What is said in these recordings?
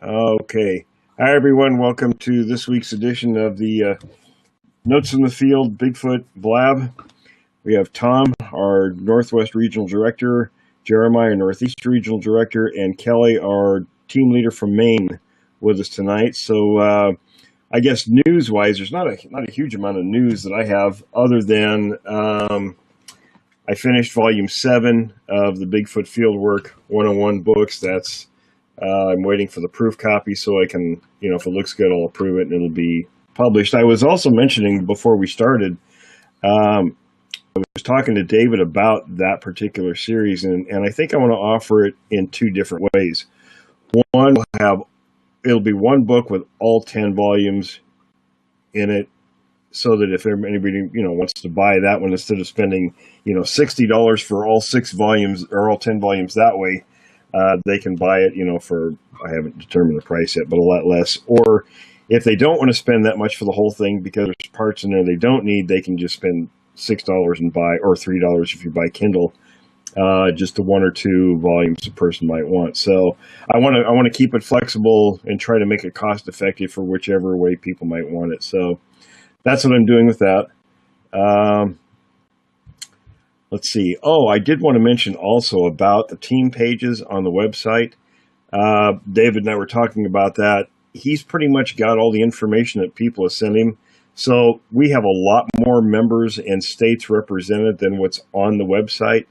Okay. Hi, everyone. Welcome to this week's edition of the Notes from the Field Bigfoot Blab. We have Tom, our Northwest Regional Director, Jeremiah, Northeast Regional Director, and Kelly, our team leader from Maine, with us tonight. So I guess news-wise, there's not a huge amount of news that I have other than I finished Volume 7 of the Bigfoot Fieldwork 101 books. That's I'm waiting for the proof copy so I can, if it looks good, I'll approve it and it'll be published. I was also mentioning before we started, I was talking to David about that particular series, and I think I want to offer it in two different ways. One, it'll be one book with all 10 volumes in it, so that if anybody wants to buy that one, instead of spending $60 for all 6 volumes or all 10 volumes that way, they can buy it, for, I haven't determined the price yet, but a lot less. Or if they don't want to spend that much for the whole thing because there's parts in there they don't need, they can just spend $6 and buy, or $3 if you buy Kindle, just the 1 or 2 volumes a person might want. So I want to keep it flexible and try to make it cost effective for whichever way people might want it. So that's what I'm doing with that. Let's see. Oh, I did want to mention also about the team pages on the website. David and I were talking about that. He's pretty much got all the information that people have sent him. So we have a lot more members and states represented than what's on the website.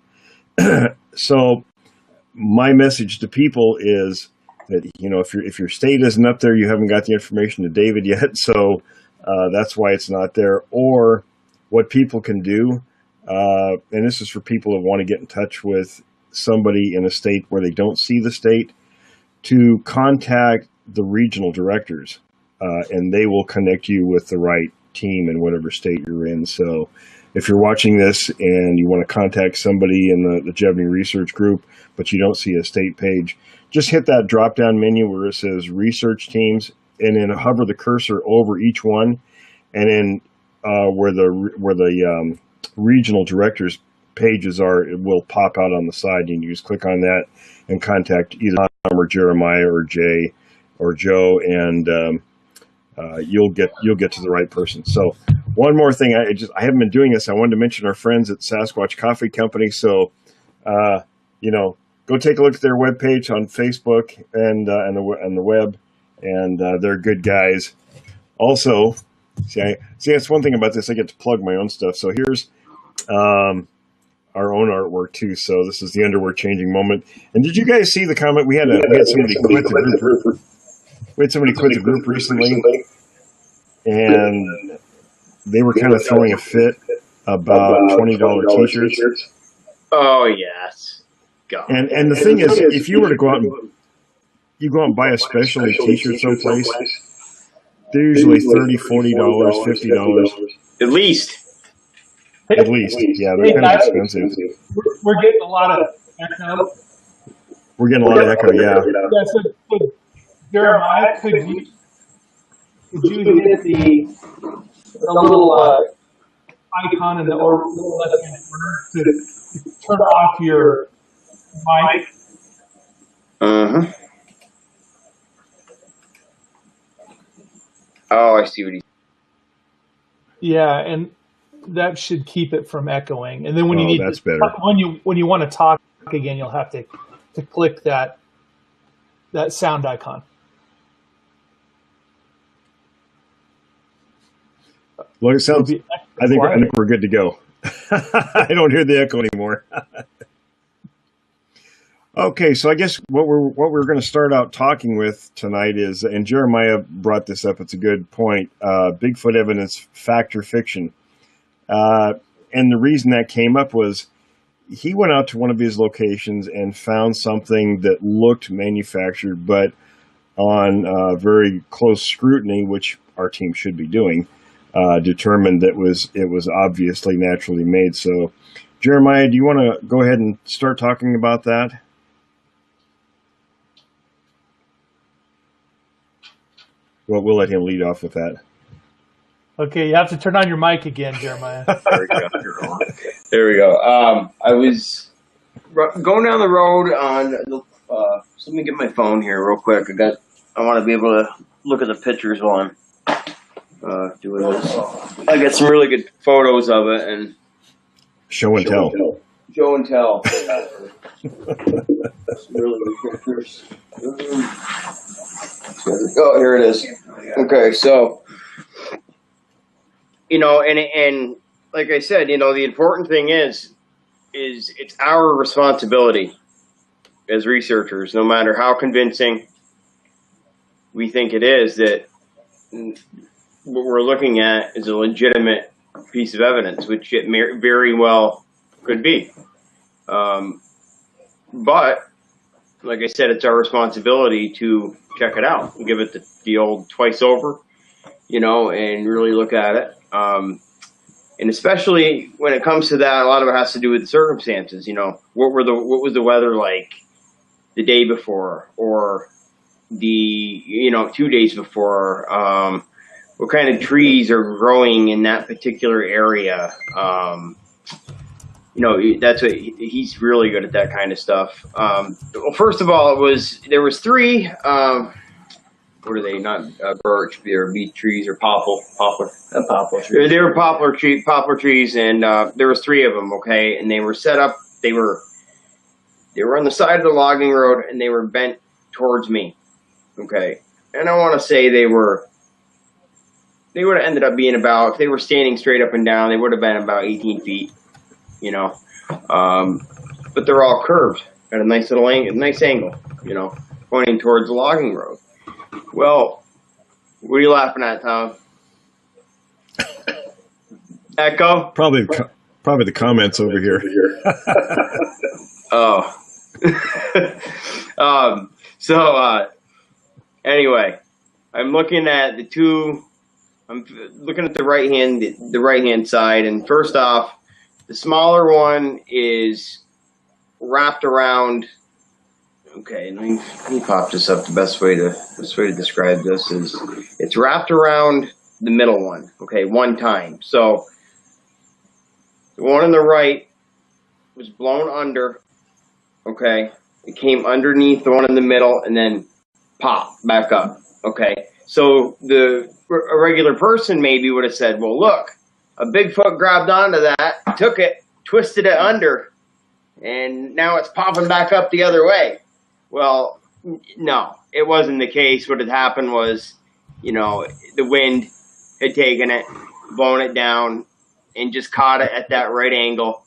So my message to people is that, if your state isn't up there, you haven't got the information to David yet. So that's why it's not there. Or what people can do, and this is for people that want to get in touch with somebody in a state where they don't see the state, to contact the regional directors, and they will connect you with the right team in whatever state you're in. So if you're watching this and you want to contact somebody in the Jevney Research Group, but you don't see a state page, just hit that drop-down menu where it says Research Teams, and then hover the cursor over each one, and then where the regional directors pages are, it will pop out on the side. You can just click on that and contact either Tom or Jeremiah or Jay or Joe, and you'll get to the right person. So one more thing, I haven't been doing this. I wanted to mention our friends at Sasquatch Coffee Company. So go take a look at their webpage on Facebook and the web, and they're good guys. Also, see, that's one thing about this. I get to plug my own stuff. So here's our own artwork too. So this is the underwear changing moment. And did you guys see the comment? We had somebody quit the group. We had somebody quit the group recently, and they were kind of throwing a fit about $20 t-shirts. Oh yes. God. And the thing is, if you were to go out and buy a specialty t-shirt someplace, they're usually $30, $40, $50. At least. At least, yeah, they're kind of expensive. We're getting a lot of echo. We're getting a lot of echo, yeah. So, Jeremiah, could you hit the little icon in the little left-hand corner to turn off your mic? Uh-huh. Oh, I see what he's... Yeah, and that should keep it from echoing. And then when that's better. When you want to talk again, you'll have to click that sound icon. Well, it sounds. I think we're good to go. I don't hear the echo anymore. Okay, so I guess what we're going to start out talking with tonight is, and Jeremiah brought this up. It's a good point. Bigfoot evidence, fact or fiction. And the reason that came up was he went out to one of his locations and found something that looked manufactured, but on very close scrutiny, which our team should be doing, determined that it was obviously naturally made. So, Jeremiah, do you want to go ahead and start talking about that? Well, we'll let him lead off with that. Okay, you have to turn on your mic again, Jeremiah. There we go. There we go. I was going down the road on. So let me get my phone here real quick. I got I want to be able to look at the pictures while I'm doing this. I got some really good photos of it and Show and tell. show and tell. Some really good pictures. Oh, here it is. Okay, so and like I said, the important thing is it's our responsibility as researchers, no matter how convincing we think it is, that what we're looking at is a legitimate piece of evidence, which it very well could be. But like I said, it's our responsibility to check it out and give it the old twice over, and really look at it. And especially when it comes to that, a lot of it has to do with the circumstances. What was the weather like the day before, or the 2 days before? What kind of trees are growing in that particular area? That's what he's really good at, that kind of stuff. Well, first of all, there was three. What are they? Not birch, or beech trees, or poplar. Poplar trees. They were poplar trees, and there was three of them. Okay, and they were set up. They were on the side of the logging road, and they were bent towards me. Okay, and I want to say they would have ended up being about, if they were standing straight up and down, they would have been about 18 feet. But they're all curved at a nice angle, pointing towards the logging road. Well, what are you laughing at, Tom? Echo? Probably the comments over here. Oh. Anyway, I'm looking at the right hand side, and first off, the smaller one is wrapped around. Okay, let me pop this up. The best way to describe this is it's wrapped around the middle one. Okay, one time. So the one on the right was blown under. Okay, it came underneath the one in the middle and then popped back up. Okay, so a regular person maybe would have said, "Well, look, a Bigfoot grabbed onto that, took it, twisted it under, and now it's popping back up the other way." Well, no, it wasn't the case. What had happened was, the wind had taken it, blown it down, and just caught it at that right angle,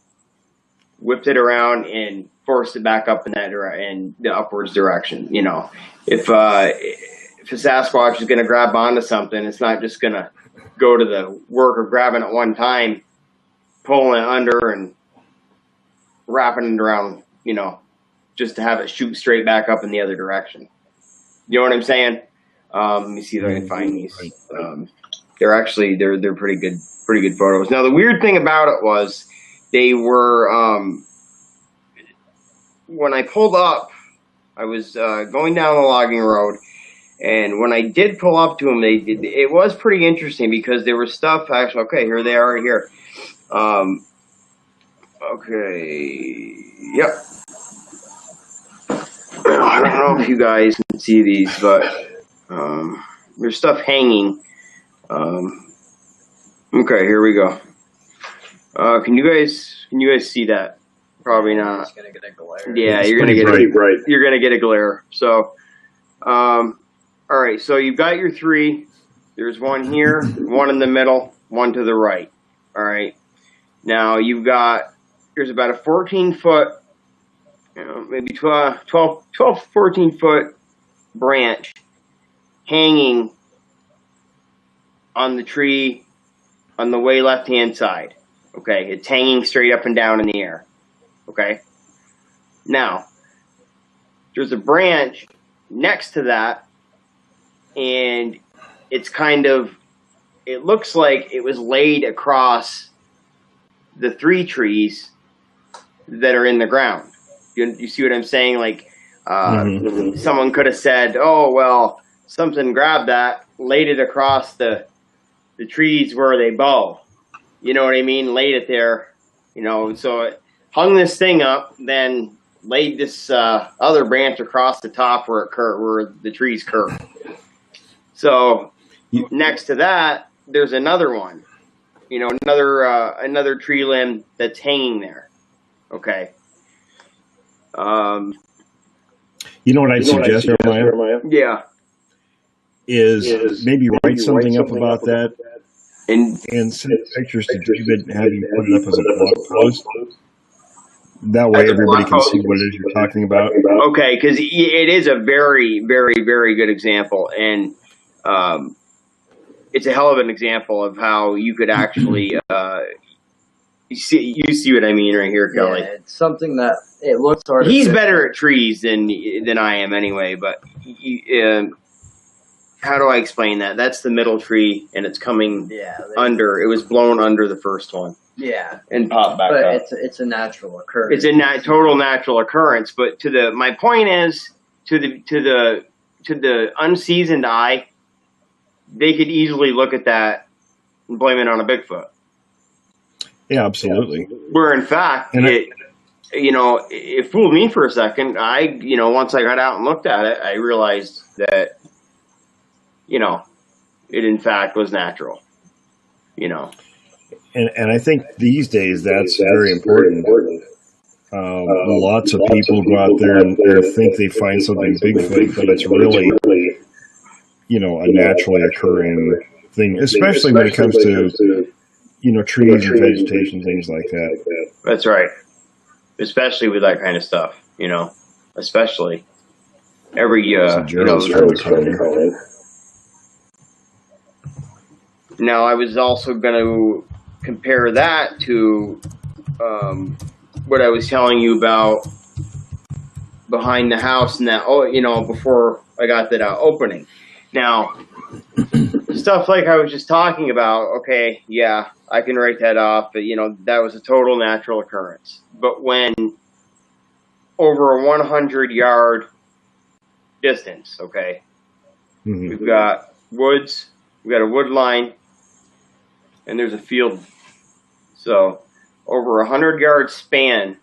whipped it around, and forced it back up in the upwards direction. If a Sasquatch is going to grab onto something, it's not just going to go to the work of grabbing it one time, pulling it under and wrapping it around, just to have it shoot straight back up in the other direction. You know what I'm saying? Let me see if I can find these. They're pretty good photos. Now, the weird thing about it was they were, when I pulled up, I was going down the logging road, and when I did pull up to them, it was pretty interesting because there was stuff actually. Okay, here they are right here. Okay, yep. I don't know if you guys can see these, but there's stuff hanging. Okay, here we go. Can you guys see that? Probably not. It's gonna get a glare. Yeah, It's you're gonna pretty bright. you're gonna get a glare. So, all right. So you've got your three. There's one here, one in the middle, one to the right. All right. Now there's about a 14-foot, maybe 12, 14-foot branch hanging on the tree on the way left-hand side. Okay, it's hanging straight up and down in the air. Okay. Now, there's a branch next to that, and it looks like it was laid across the three trees that are in the ground. You see what I'm saying? Like, someone could have said, "Oh, well, something grabbed that, laid it across the trees where they bow." You know what I mean? Laid it there, so it hung this thing up, then laid this other branch across the top where the trees curve. So next to that, there's another one. You know, another tree limb that's hanging there. Okay. You know what I'd suggest, Jeremiah? Yeah. Is maybe write something up about that And send pictures to David and have you put it up as a blog post. That way everybody can see what it is you're talking about. Okay, because it is a very, very, very good example, and it's a hell of an example of how you could actually you see what I mean right here, Kelly. Yeah, it's something that it looks hard. He's better at trees than I am anyway, but how do I explain that? That's the middle tree, and it's coming under. It was blown under the first one. Yeah, and popped back up. But it's a natural occurrence. It's a total natural occurrence. But my point is to the unseasoned eye, they could easily look at that and blame it on a Bigfoot. Yeah, absolutely. Where in fact it fooled me for a second. Once I got out and looked at it, I realized that it in fact was natural. And I think these days that's very important. Lots of people go out there and think they find something Bigfoot, but it's really, a naturally occurring thing, especially when it comes to, trees and vegetation, things like that. That's right. Especially with that kind of stuff, especially every, Now, I was also going to compare that to what I was telling you about behind the house and that, before I got that opening. Now, stuff like I was just talking about, okay, yeah, I can write that off, but, that was a total natural occurrence. But when over a 100-yard distance, okay, we've got woods, we've got a wood line, and there's a field. So over 100-yard span,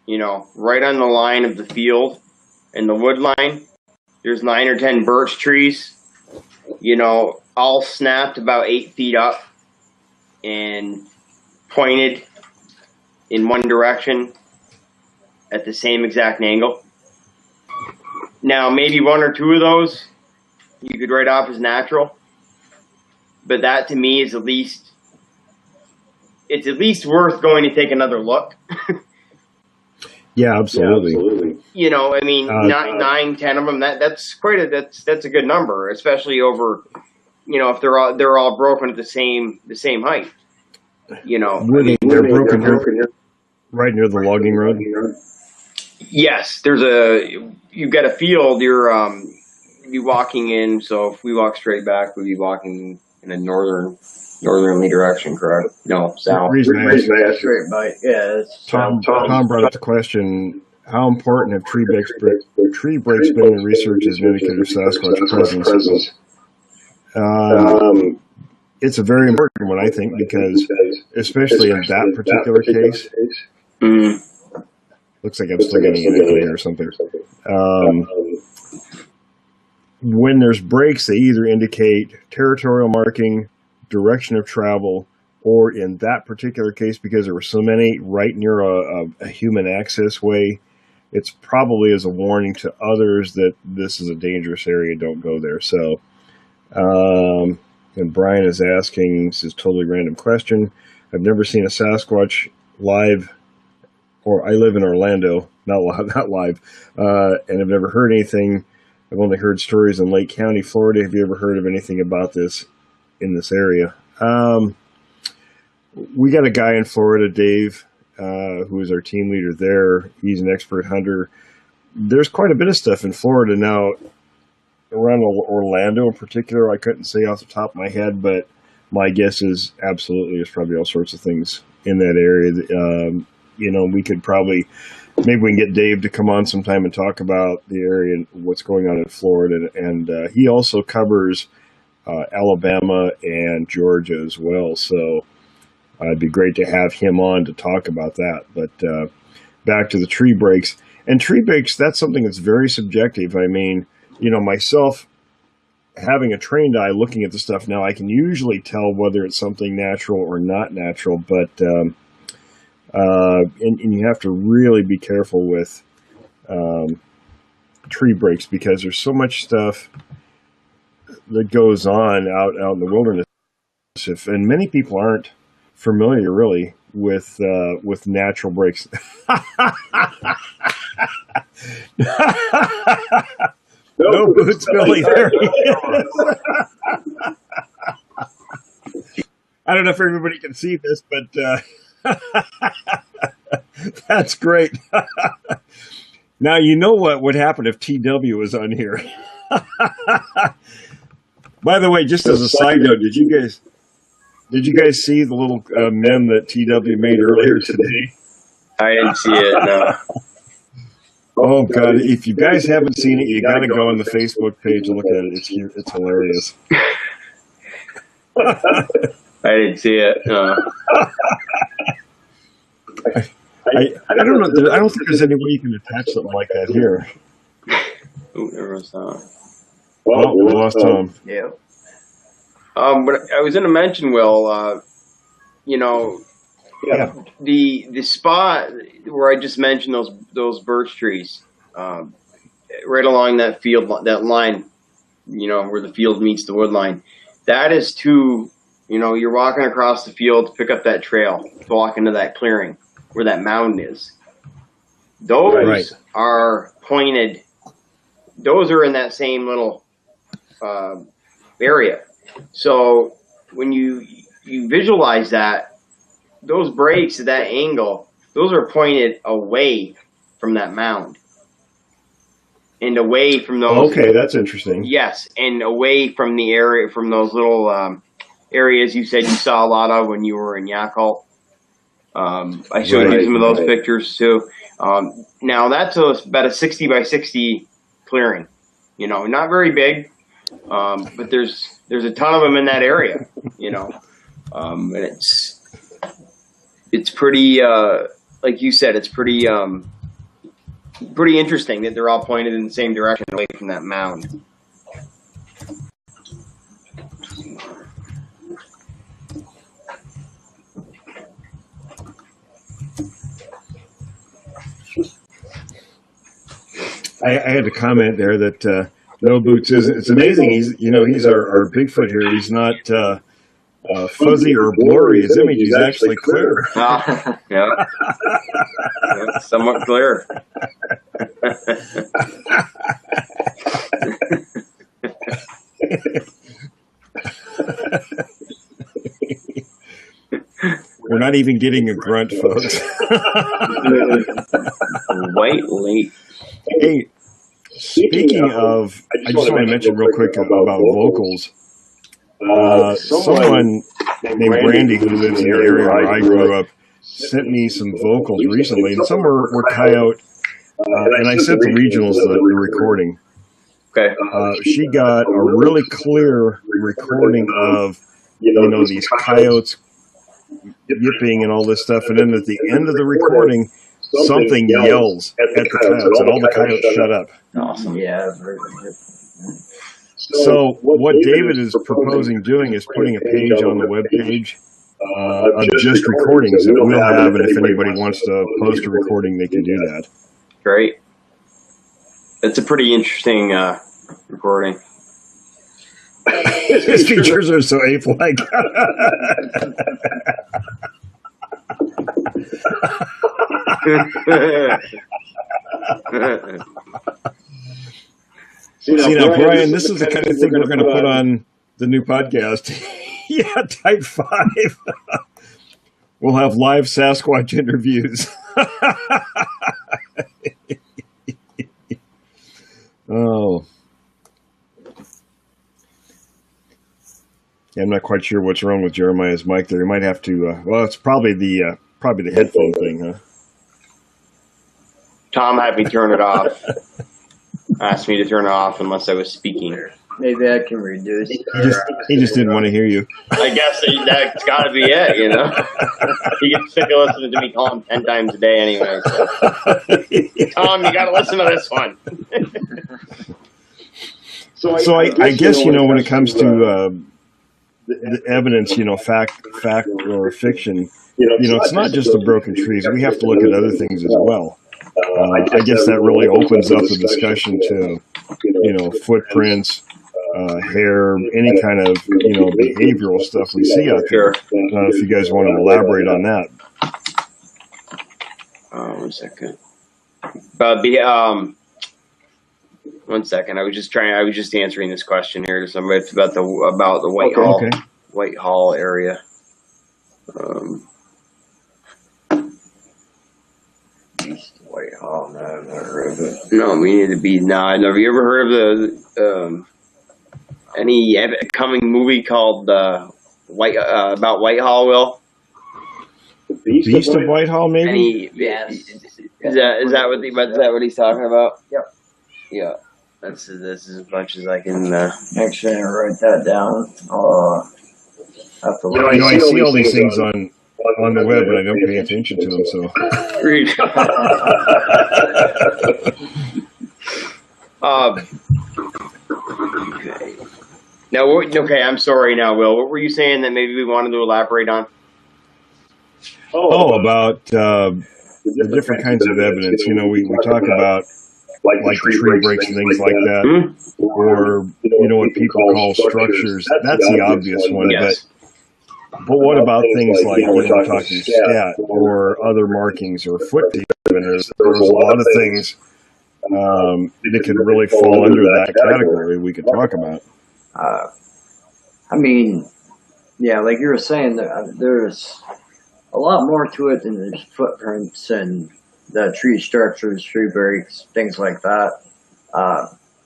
right on the line of the field and the wood line, there's 9 or 10 birch trees, all snapped about 8 feet up and pointed in one direction at the same exact angle. Now, maybe 1 or 2 of those you could write off as natural. But that to me is at least worth going to take another look. Yeah, absolutely. I mean, 9, 10 of them. That's that's a good number, especially over, if they're all broken at the same height. They're broken right near the logging road. Yes, you've got a field. You'd be walking in. So if we walk straight back, we'd be walking in a northerly direction, correct? No, south. Straight bite. Yeah. Tom brought up the question: how important have tree breaks been in research as an indicator of Sasquatch presence? It's a very important one, I think, because especially in that particular case, looks like I'm still getting an echo or something. When there's breaks, they either indicate territorial marking, direction of travel, or in that particular case, because there were so many right near a human access way, it's probably as a warning to others that this is a dangerous area, don't go there. So, and Brian is asking, this is a totally random question, I've never seen a Sasquatch live, or I live in Orlando, not live, and I've never heard anything. I've only heard stories in Lake County, Florida. Have you ever heard of anything about this in this area? We got a guy in Florida, Dave, who is our team leader there. He's an expert hunter. There's quite a bit of stuff in Florida now. Around Orlando in particular, I couldn't say off the top of my head, but my guess is absolutely there's probably all sorts of things in that area. We could probably... Maybe we can get Dave to come on sometime and talk about the area and what's going on in Florida. And he also covers Alabama and Georgia as well. So it'd be great to have him on to talk about that. But back to the tree breaks. And tree breaks, that's something that's very subjective. I mean, myself, having a trained eye looking at the stuff now, I can usually tell whether it's something natural or not natural. But and you have to really be careful with tree breaks, because there's so much stuff that goes on out in the wilderness. And many people aren't familiar really with natural breaks. No boots, Billy. There he is. I don't know if everybody can see this, but that's great. Now you know what would happen if TW was on here. By the way, just as a side note, did you guys see the little meme that TW made earlier today? I didn't see it. No. Oh God! If you guys haven't seen it, you got to go on the Facebook page and look at it. It's hilarious. I didn't see it. No. I don't know. I don't think there's any way you can attach something like that here. Ooh, there was Well, we lost Tom. Yeah. But I was going to mention, Will, Yeah. the spot where I just mentioned those birch trees, right along that field, that line, where the field meets the wood line, that is you're walking across the field to pick up that trail, to walk into that clearing where that mound is. Those are pointed. Those are in that same little area. So when you visualize that, those breaks at that angle, those are pointed away from that mound and away from those. Okay, that's interesting. Yes, and away from the area, from those little areas you said you saw a lot of when you were in Yakult. I showed you some of those pictures too. Now that's about a 60 by 60 clearing. Not very big, but there's a ton of them in that area. And it's pretty, like you said, it's pretty interesting that they're all pointed in the same direction away from that mound. I had to comment there that No Boots is. It's amazing. He's our Bigfoot here. He's not fuzzy or blurry. His image is actually clear. Yeah, somewhat clear. We're not even getting a grunt, folks. White late. Hey, speaking of, I just want to mention real quick about locals. Someone named Brandy, who lives in the area where I grew up, sent me some vocals recently, and some were coyote, and I sent the regionals the recording. Okay. She got a really clear recording of, these coyotes yipping and all this stuff, and then at the end of the recording, something yells at the coyotes, and all the coyotes shut up. Awesome. Yeah. So what David is proposing doing is putting a page on the web page of just recordings that we'll have, and if anybody wants to post a recording, they can do that. Great. It's a pretty interesting recording. His features are so ape-like. See now, Brian, this is the kind of thing we're going to put on the new podcast. Yeah, type 5. We'll have live Sasquatch interviews. Oh. Yeah, I'm not quite sure what's wrong with Jeremiah's mic there. You might have to, it's probably the headphone thing, huh? Tom had me turn it off. Asked me to turn it off unless I was speaking. Maybe I can reduce. He just didn't want to hear you. I guess that's got to be it, He gets sick of listening to me call him 10 times a day anyway. So. Tom, you got to listen to this one. So I guess, when it comes to the evidence, fact or fiction, it's not just the broken trees. We have to look at other things as well. I guess that really opens up the discussion to, footprints, hair, any kind of, behavioral stuff we see out there. I don't know if you guys want to elaborate on that. 1 second. 1 second. I was just answering this question here to somebody. It's about the Whitehall area. Whitehall, no, I've never heard of it. No, we need to be nine. Have you ever heard of any coming movie called about Whitehall? Will? Beast of Whitehall, maybe? Yes. Is that what he's talking about? Yep. Yeah. This is as much as I can. Actually, I wrote that down. Have to look. I see all these things on the web, but I don't pay attention to them. So. Okay. Now, okay. I'm sorry. Now, Will, what were you saying that maybe we wanted to elaborate on? About the different kinds of evidence. We talk about like the tree breaks and things like that, or what people call structures. That's the obvious one. Yes. But what about things like we're talking scat or other markings or foot deep? There's a lot of things that could really fall under that category we could talk about. I mean, yeah, like you were saying, there's a lot more to it than just footprints and the tree structures, tree breaks, things like that.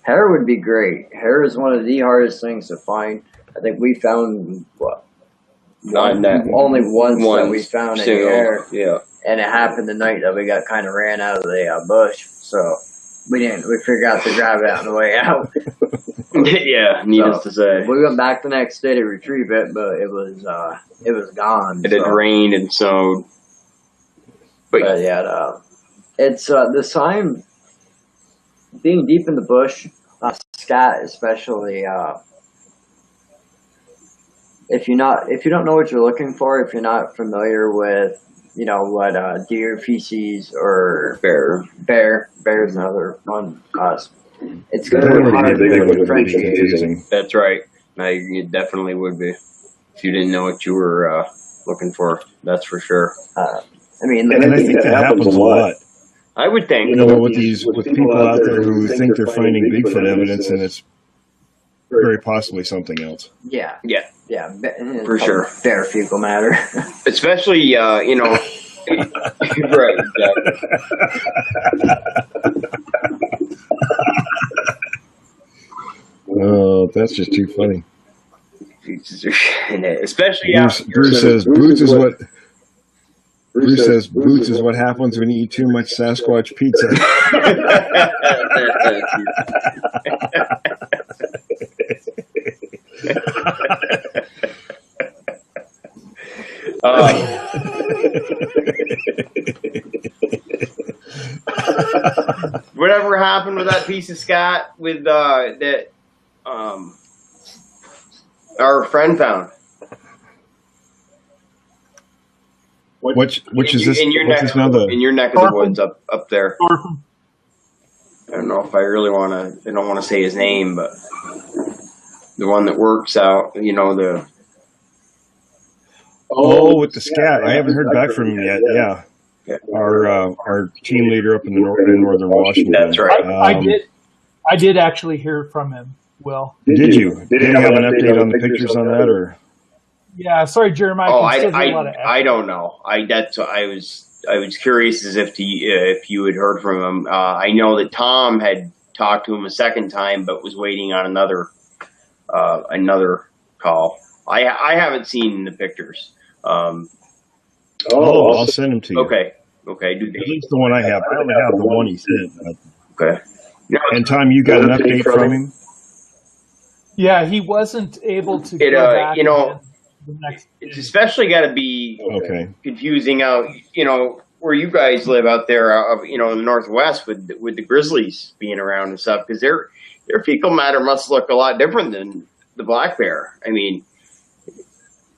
Hair would be great. Hair is one of the hardest things to find. I think we found only once that we found any hair. Yeah. And it happened the night that we got kind of ran out of the bush. So we figured out to grab it on the way out. Yeah, needless to say. We went back the next day to retrieve it, but it was gone. It had rained and snowed. But yeah, it's the sign being deep in the bush, scat especially. If you don't know what you're looking for, if you're not familiar with what deer feces or bear's another one. It's going to be hard to differentiate. That's right. It definitely would be if you didn't know what you were looking for. That's for sure. I mean, and I think that happens a lot. I would think. With people out there who think they're finding Bigfoot evidence, and it's very possibly something else. Yeah, for sure. Bear fecal matter, especially right. Exactly. Oh, that's just too funny. Especially Bruce says boots is what happens when you eat too much Sasquatch pizza. Whatever happened with that piece of scat with that our friend found? Which is this? In your neck of the woods up there. I don't know if I really want to. I don't want to say his name, but the one that works out. The. With the scat. I haven't heard back from him yet. Yeah. Our team leader up in northern Washington. That's right. I did actually hear from him. Will. Did you? Did you have an update on the pictures on that, or? Yeah, sorry, Jeremiah. I don't know. I was curious as if you had heard from him. I know that Tom had talked to him a second time, but was waiting on another call. I haven't seen the pictures. I'll send them to you. Okay. At least the one I have. I only have the one he sent. Okay. And Tom, you got an update from him? Yeah, he wasn't able to go back. It's especially got to be confusing out, where you guys live out there, in the Northwest with the grizzlies being around and stuff, because their fecal matter must look a lot different than the black bear. I mean,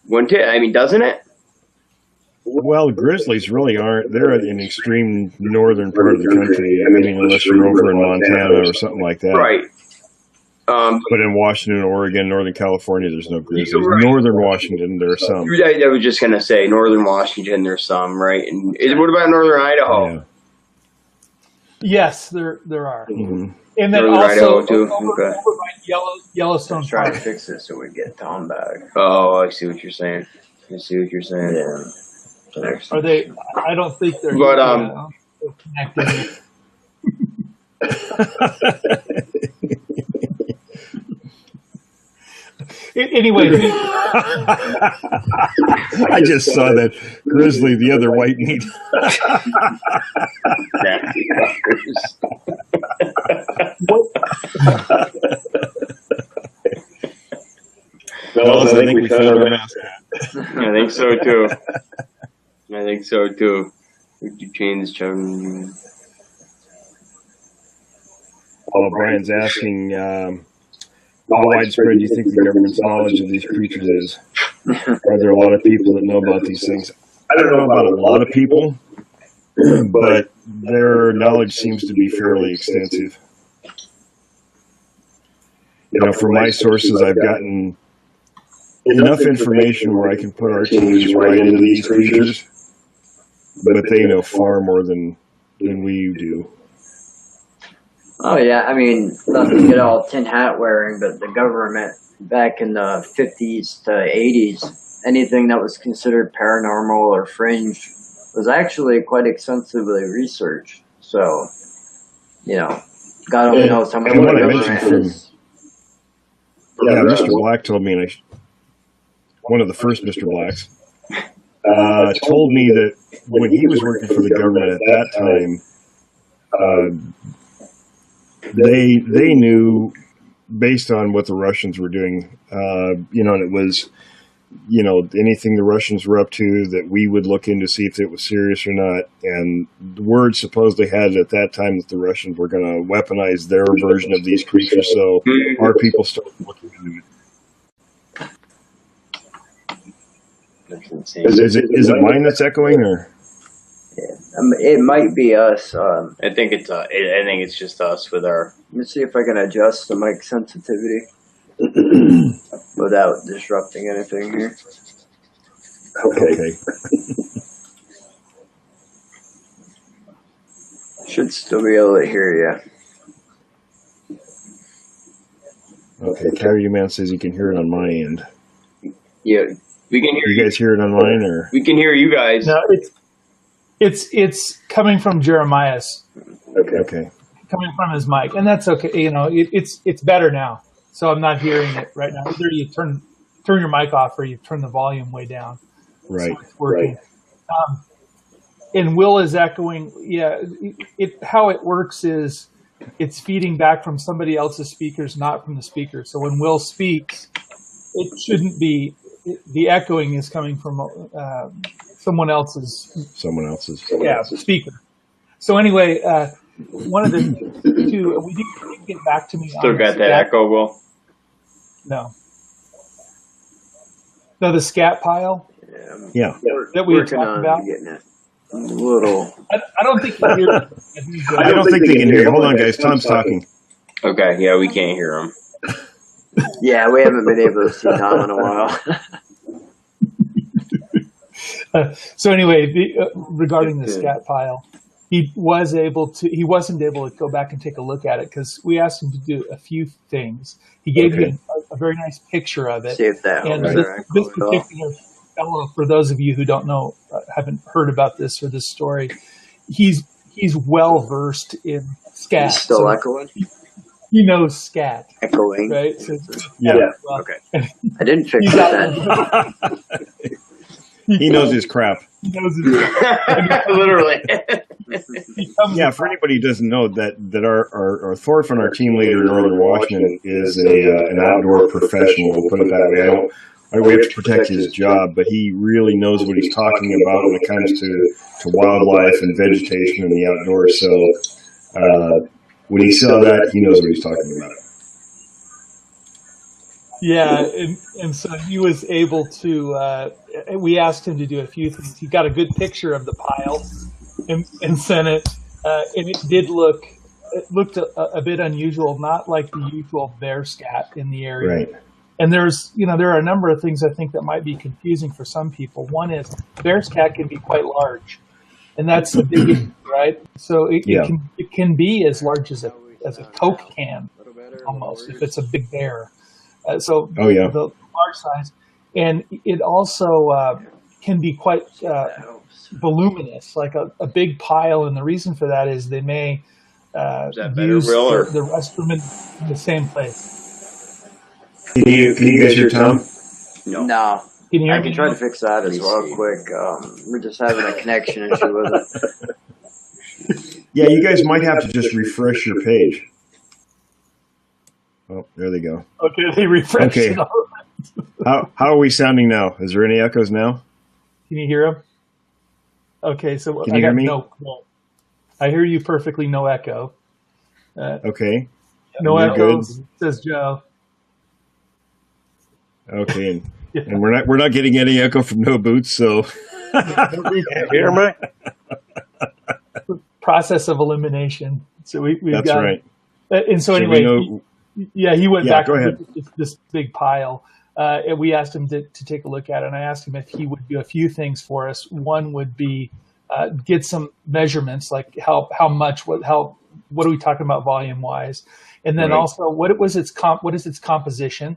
wouldn't it? I mean, doesn't it? Well, grizzlies really aren't. They're in the extreme northern part of the country. I mean, unless you're over in Montana or something like that. Right. But in Washington, Oregon, Northern California, there's no grizzlies. Right. Northern Washington, there are some. I was just going to say, northern Washington, there's some, right? And what about northern Idaho? Yeah. Yes, there are. Mm-hmm. And then Northern Idaho, also too. over Okay. by Yellowstone Try to Park. fix it so we get Tom back. Oh, I see what you're saying. I see what you're saying. Yeah. Are they? I don't think they're. But, connected. Anyway, I just saw that grizzly, the other white meat. Nasty Fellas, I think we found our mascot. I think so too. I think so too. Would you change the Well, Brian's asking, how widespread do you think the government's knowledge of these creatures is? Are there a lot of people that know about these things? I don't know about a lot of people, but their knowledge seems to be fairly extensive. You know, from my sources, I've gotten enough information where I can put our teams right into these creatures, but they know far more than we do. Oh yeah, I mean, not to get all tin hat wearing, but the government back in the 50s to 80s, anything that was considered paranormal or fringe was actually quite extensively researched. So, you know, God only knows how much and what the I mentioned government is. Yeah, Mr. Black told me, and one of the first Mr. Blacks, told me that when he was working for the government at that time, they knew based on what the Russians were doing, you know, and it was, you know, anything the Russians were up to that we would look into see if it was serious or not. And the word supposedly had at that time that the Russians were going to weaponize their version of these creatures. So our people started looking into it. Is it mine that's echoing, or? Yeah. It might be us. I think it's just us with our. Let me see if I can adjust the mic sensitivity without disrupting anything here. Okay. Should still be able to hear you. Okay, Carrie Man says he can hear it on my end. Yeah, we can hear you guys hear it on mine, or? We can hear you guys. No, it's coming from Jeremiah's. Okay. Coming from his mic, and that's okay. You know, it's better now. So I'm not hearing it right now. Either you turn your mic off or you turn the volume way down. Right. So it's working. Right. And Will is echoing. Yeah. How it works is it's feeding back from somebody else's speakers, not from the speaker. So when Will speaks, it shouldn't be. The echoing is coming from someone else's speaker. So anyway, one of the two, we didn't get back to me. Still got that echo, Will? No, the scat pile. Yeah. That we were talking about. Getting it a little. I don't think you hear. I don't think they can hear you. Hold on, guys. Tom's talking. Okay. Yeah, we can't hear him. Yeah, we haven't been able to see Tom in a while. So anyway, regarding the scat pile, he wasn't able to go back and take a look at it because we asked him to do a few things. He gave you a very nice picture of it. See if that and this particular fellow, for those of you who don't know, haven't heard about this or this story, he's well versed in scat. He's still echoing? He knows scat. Echoing. Right? So, yeah. Well, okay. I didn't fix that. He knows his crap. He knows his crap. Literally. Yeah, for anybody who doesn't know, that our Thorfinn, our team leader in Northern Washington, is an outdoor professional. We'll put it that way. We have to protect his job, but he really knows what he's talking about when it comes to wildlife and vegetation and the outdoors. So when he saw that, he knows what he's talking about. Yeah, and so he was able to. We asked him to do a few things. He got a good picture of the pile and sent it, and it did look. It looked a bit unusual, not like the usual bear scat in the area. Right. And there are a number of things I think that might be confusing for some people. One is bear scat can be quite large, and that's a big issue, right? So it can be as large as a Coke can, almost, if it's a big bear. The large size, and it also can be quite voluminous, like a big pile. And the reason for that is they may use the restroom in the same place. Can you guys hear Tom? No. Can you hear I me? can try to fix that as well quick. We're just having a connection issue with it. Yeah, you guys might have to just refresh your page. Oh, there they go. Okay, they refreshed it. How are we sounding now? Is there any echoes now? Can you hear them? Okay, so Can you hear me? No. I hear you perfectly. No echo. Okay. No You're echo. good. Says Joe. Okay, and we're not getting any echo from No Boots, so Hear me? Process of elimination. So we've that's got right. And so So anyway, he went back go to ahead. this big pile. And we asked him to take a look at it, and I asked him if he would do a few things for us. One would be get some measurements, like how much, what are we talking about volume wise, and then also what is its composition,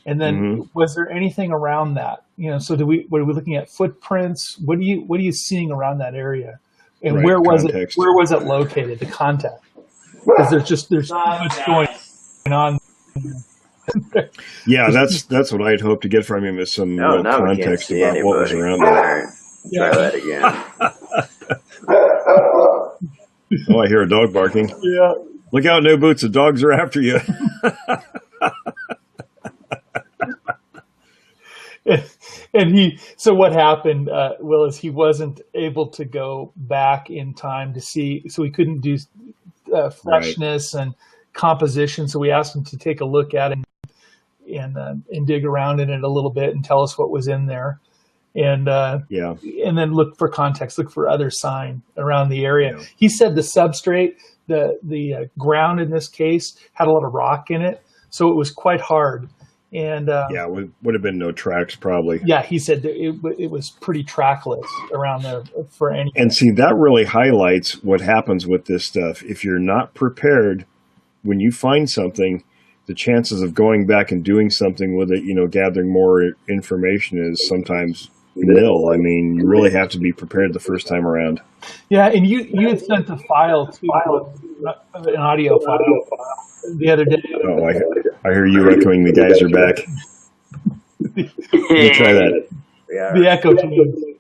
and then was there anything around that? So what are we looking at? Footprints? What are you seeing around that area, and where was it located? The context, because there's so much going on. Yeah, that's what I'd hope to get from him, is some context about what was around there. Try that again. Oh, I hear a dog barking. Yeah. Look out, No Boots, the dogs are after you. So what happened, Will, is he wasn't able to go back in time to see, so he couldn't do freshness and composition. So we asked him to take a look at it and dig around in it a little bit and tell us what was in there, and then look for context, look for other sign around the area. Yeah. He said the substrate, the ground in this case, had a lot of rock in it, so it was quite hard. And would have been no tracks probably. Yeah, he said that it was pretty trackless around there for any. And see, that really highlights what happens with this stuff. If you're not prepared, when you find something, the chances of going back and doing something with it, gathering more information is sometimes nil. I mean, you really have to be prepared the first time around. Yeah, and you had sent a file too, an audio file the other day. Oh, I hear you echoing. The guys are back. Let me try that. The echo change.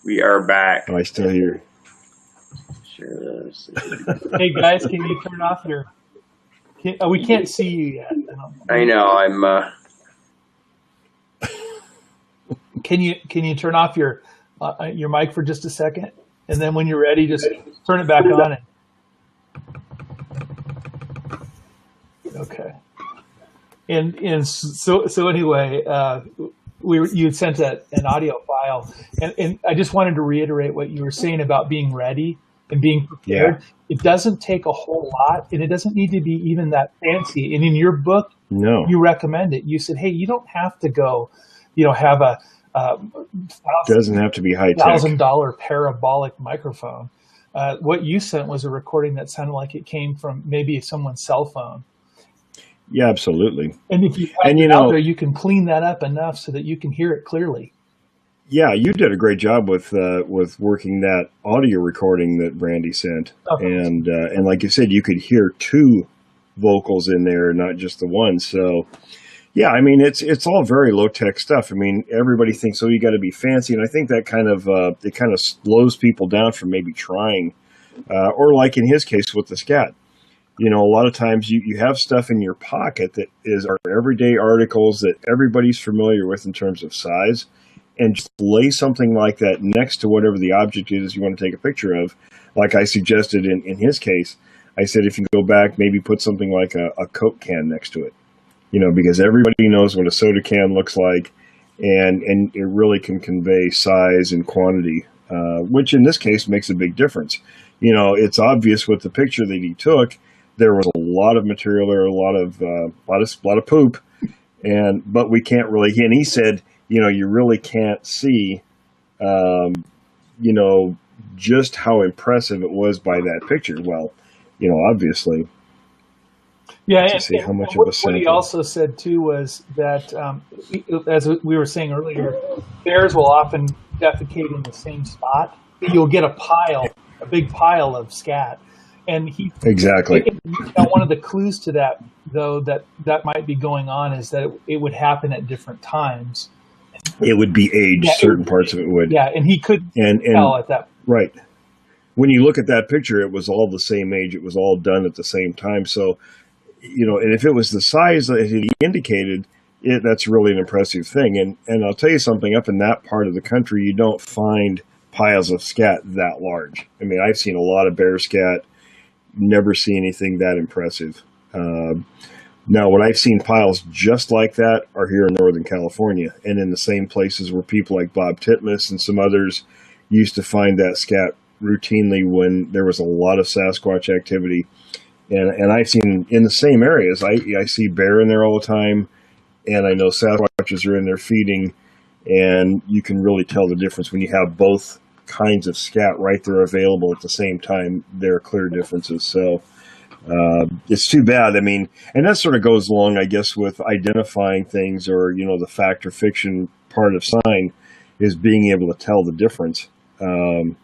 We are back. Oh, I still hear. Sure. Hey guys, can you turn off your? We can't see you yet. I know. I'm. Can you turn off your mic for just a second, and then when you're ready, just turn it back on. Okay. And so anyway, you had sent an audio file, and I just wanted to reiterate what you were saying about being ready and being prepared. Yeah. It doesn't take a whole lot, and it doesn't need to be even that fancy. And in your book, you recommend it. You said, hey, you don't have to go, have a doesn't have to be high tech $1,000 parabolic microphone. What you sent was a recording that sounded like it came from maybe someone's cell phone. Yeah, absolutely. And if you have it out there, you can clean that up enough so that you can hear it clearly. Yeah, you did a great job with working that audio recording that Brandy sent, and like you said, you could hear two vocals in there, not just the one. So, yeah, I mean, it's all very low tech stuff. I mean, everybody thinks, you got to be fancy, and I think that kind of slows people down from maybe trying, or like in his case with the scat. A lot of times you have stuff in your pocket that are everyday articles that everybody's familiar with in terms of size. And just lay something like that next to whatever the object is you want to take a picture of. Like I suggested in his case, I said if you go back, maybe put something like a Coke can next to it. because everybody knows what a soda can looks like, and it really can convey size and quantity, which in this case makes a big difference. It's obvious with the picture that he took, there was a lot of material there, a lot of poop, but we can't really. And he said, you really can't see, just how impressive it was by that picture. Well, obviously. Yeah, to see how much of a what he sample. also said too was that, as we were saying earlier, bears will often defecate in the same spot. You'll get a big pile of scat, and Exactly. one of the clues to that, though, that might be going on is that it would happen at different times. It would be aged. Certain parts of it would. Yeah, and he couldn't And tell at that. right. When you look at that picture, it was all the same age. It was all done at the same time. So, and if it was the size that he indicated, that's really an impressive thing. And I'll tell you something, up in that part of the country, you don't find piles of scat that large. I mean, I've seen a lot of bear scat, never see anything that impressive. Now, what I've seen piles just like that are here in Northern California, and in the same places where people like Bob Titmus and some others used to find that scat routinely when there was a lot of Sasquatch activity. And I've seen in the same areas, I see bear in there all the time, and I know Sasquatches are in there feeding, and you can really tell the difference when you have both kinds of scat right there available at the same time. There are clear differences. So it's too bad. I mean, and that sort of goes along, I guess, with identifying things, or, the fact or fiction part of sign is being able to tell the difference. And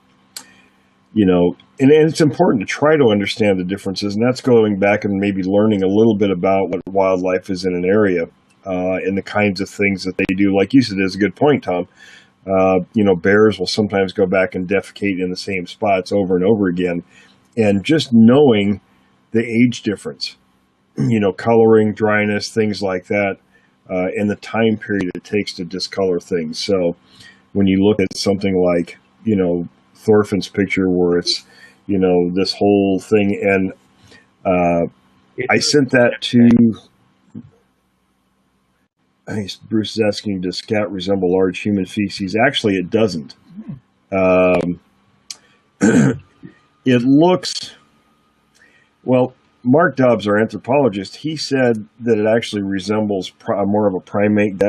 it's important to try to understand the differences, and that's going back and maybe learning a little bit about what wildlife is in an area, and the kinds of things that they do. Like you said, is a good point, Tom. Bears will sometimes go back and defecate in the same spots over and over again, and just knowing the age difference, coloring, dryness, things like that, and the time period it takes to discolor things. So when you look at something like, Thorfinn's picture where it's, this whole thing, and I sent that to, I think Bruce is asking, does scat resemble large human feces? Actually, it doesn't. It looks, well, Mark Dobbs, our anthropologist, he said that it actually resembles more of a primate.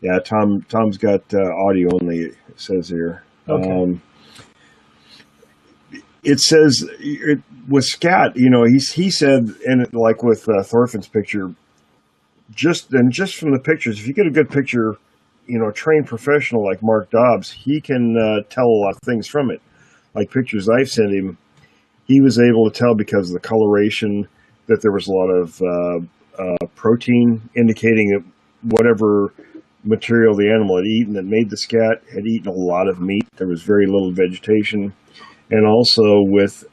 Yeah, Tom's got audio only, it says here. Okay. It says with scat, he said, and like with Thorfinn's picture, just from the pictures, if you get a good picture, a trained professional like Mark Dobbs, he can tell a lot of things from it. Like pictures I've sent him, he was able to tell because of the coloration that there was a lot of protein, indicating that whatever material the animal had eaten that made the scat had eaten a lot of meat. There was very little vegetation. And also with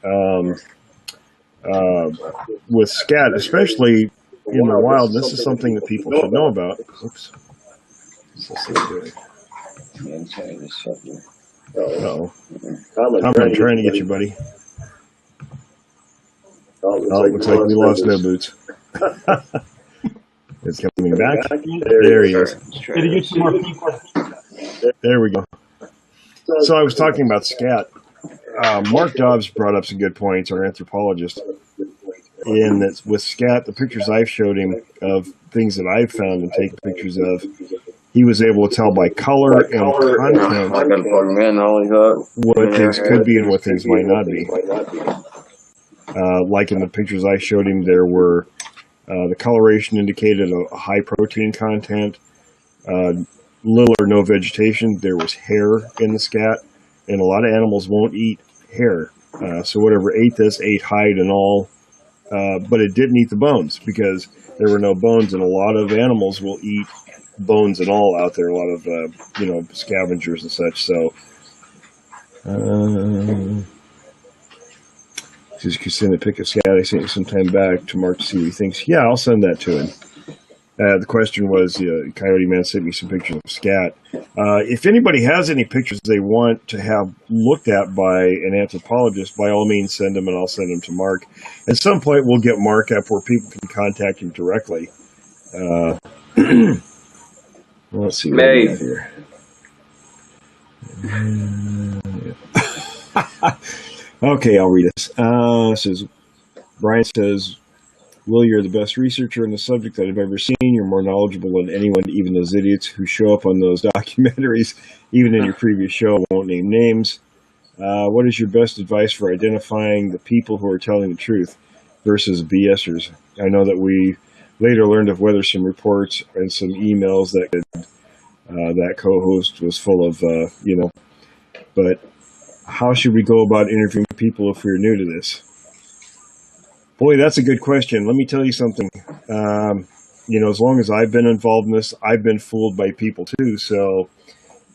scat, especially in the wild, this is something that people should know about. Oops. Uh-oh. I'm trying to get you, buddy. Oh, it looks like we lost No Boots. It's coming back. There he is. Did he get some more people? There we go. So I was talking about scat. Mark Dobbs brought up some good points, our anthropologist, in that with scat, the pictures I've showed him of things that I've found and taken pictures of, he was able to tell by color and content what things could be and what things might not be. Like in the pictures I showed him, there were the coloration indicated a high protein content, little or no vegetation. There was hair in the scat, and a lot of animals won't eat hair. So whatever ate this ate hide and all, but it didn't eat the bones because there were no bones, and a lot of animals will eat bones and all out there. A lot of scavengers and such. So. Says, you send a pic of scat I sent you some time back to Mark to see what he thinks. Yeah, I'll send that to him. The question was, Coyote Man sent me some pictures of scat. If anybody has any pictures they want to have looked at by an anthropologist, by all means send them, and I'll send them to Mark. At some point, we'll get Mark up where people can contact him directly. Let's see what we got here. Okay, I'll read this. Brian says, Will, you're the best researcher on the subject that I've ever seen. You're more knowledgeable than anyone, even those idiots who show up on those documentaries. Even in your previous show, I won't name names. What is your best advice for identifying the people who are telling the truth versus BSers? I know that we later learned of Weathersome reports and some emails that that co-host was full of, but how should we go about interviewing people if we're new to this? Boy, that's a good question. Let me tell you something. As long as I've been involved in this, I've been fooled by people too. So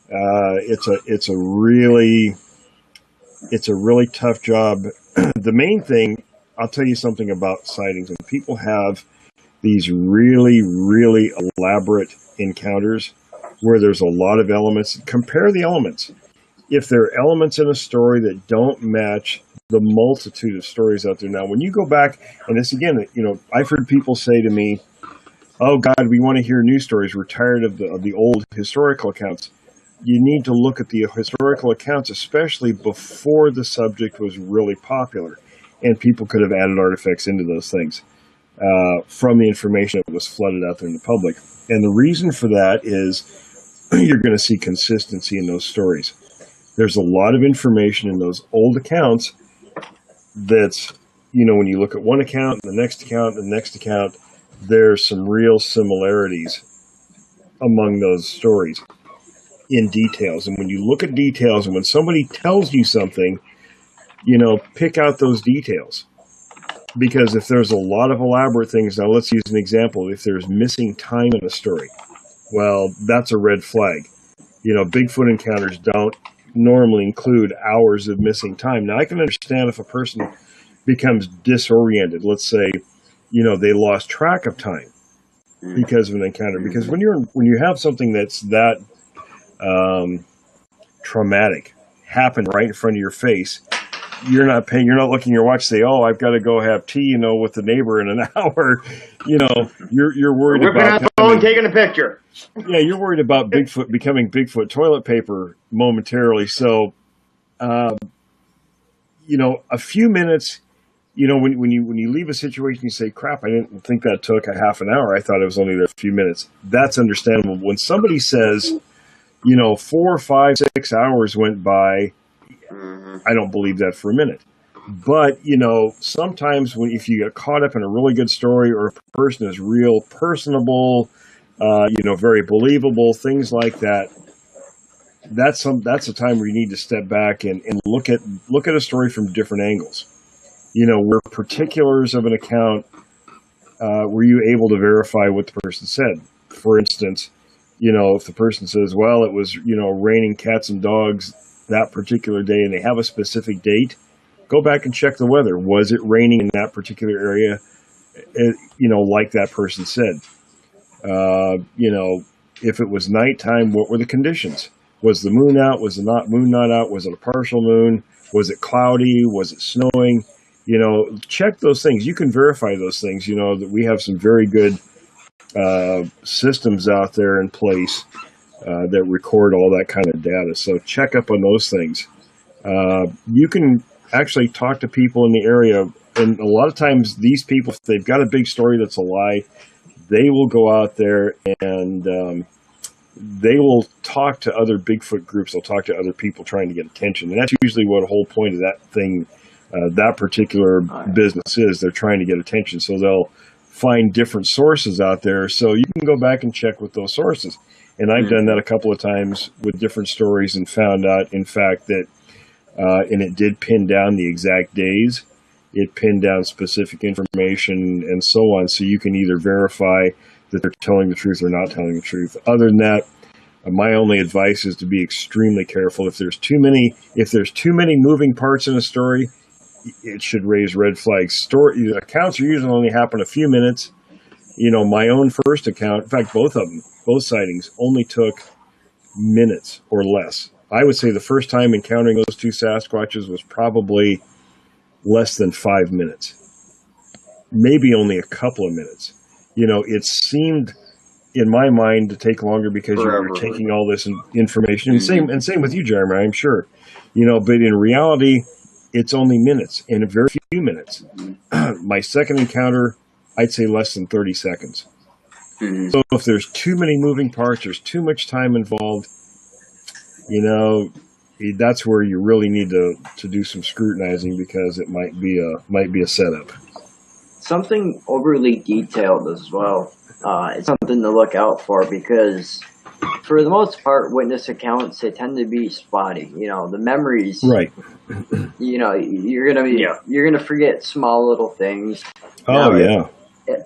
it's a really tough job. The main thing, I'll tell you something about sightings. When people have these really, really elaborate encounters where there's a lot of elements, compare the elements. If there are elements in a story that don't match the multitude of stories out there now, when you go back, and this again, I've heard people say to me, "Oh God, we want to hear new stories. We're tired of the old historical accounts." You need to look at the historical accounts, especially before the subject was really popular, and people could have added artifacts into those things from the information that was flooded out there in the public. And the reason for that is you're going to see consistency in those stories. There's a lot of information in those old accounts that's, when you look at one account, and the next account, and the next account, there's some real similarities among those stories in details. And when you look at details, and when somebody tells you something, pick out those details. Because if there's a lot of elaborate things, now let's use an example. If there's missing time in a story, well, that's a red flag. Bigfoot encounters don't normally include hours of missing time. Now, I can understand if a person becomes disoriented. Let's say, they lost track of time because of an encounter. Because when you have something that's that traumatic happen right in front of your face, you're not looking at your watch, say, "Oh, I've got to go have tea, with the neighbor in an hour." You're worried Ripping about out the phone, taking a picture. Yeah, you're worried about Bigfoot becoming Bigfoot toilet paper momentarily. So, a few minutes, when you leave a situation, you say, "Crap, I didn't think that took a half an hour. I thought it was only a few minutes." That's understandable. When somebody says, 4, 5, 6 hours went by, I don't believe that for a minute. But, sometimes if you get caught up in a really good story, or a person is real personable, very believable, things like that, that's a time where you need to step back and look at a story from different angles. Were particulars of an account, were you able to verify what the person said? For instance, if the person says, "Well, it was, raining cats and dogs that particular day," and they have a specific date, go back and check the weather. Was it raining in that particular area? Like that person said. If it was nighttime, what were the conditions? Was the moon out? Was the moon not out? Was it a partial moon? Was it cloudy? Was it snowing? Check those things. You can verify those things. That we have some very good systems out there in place that record all that kind of data. So check up on those things. You can actually talk to people in the area, and a lot of times these people, if they've got a big story that's a lie, they will go out there and they will talk to other Bigfoot groups. They'll talk to other people trying to get attention, and that's usually what the whole point of that thing, that particular business is. They're trying to get attention, so they'll find different sources out there. So you can go back and check with those sources. And I've done that a couple of times with different stories and found out, in fact, that, and it did pin down the exact days. It pinned down specific information and so on. So you can either verify that they're telling the truth or not telling the truth. Other than that, my only advice is to be extremely careful. If there's too many moving parts in a story, it should raise red flags. Accounts are usually only happen a few minutes. My own first account, in fact, both sightings only took minutes or less. I would say the first time encountering those two Sasquatches was probably less than 5 minutes, maybe only a couple of minutes. it seemed in my mind to take longer because you were taking all this information. And same with you, Jeremy, I'm sure. But in reality, it's only minutes, and a very few minutes. My second encounter, I'd say less than 30 seconds. So if there's too many moving parts, there's too much time involved, that's where you really need to do some scrutinizing, because it might be a setup. Something overly detailed as well. It's something to look out for, because for the most part, witness accounts, they tend to be spotty. The memories, right? You're gonna forget small little things. Oh yeah.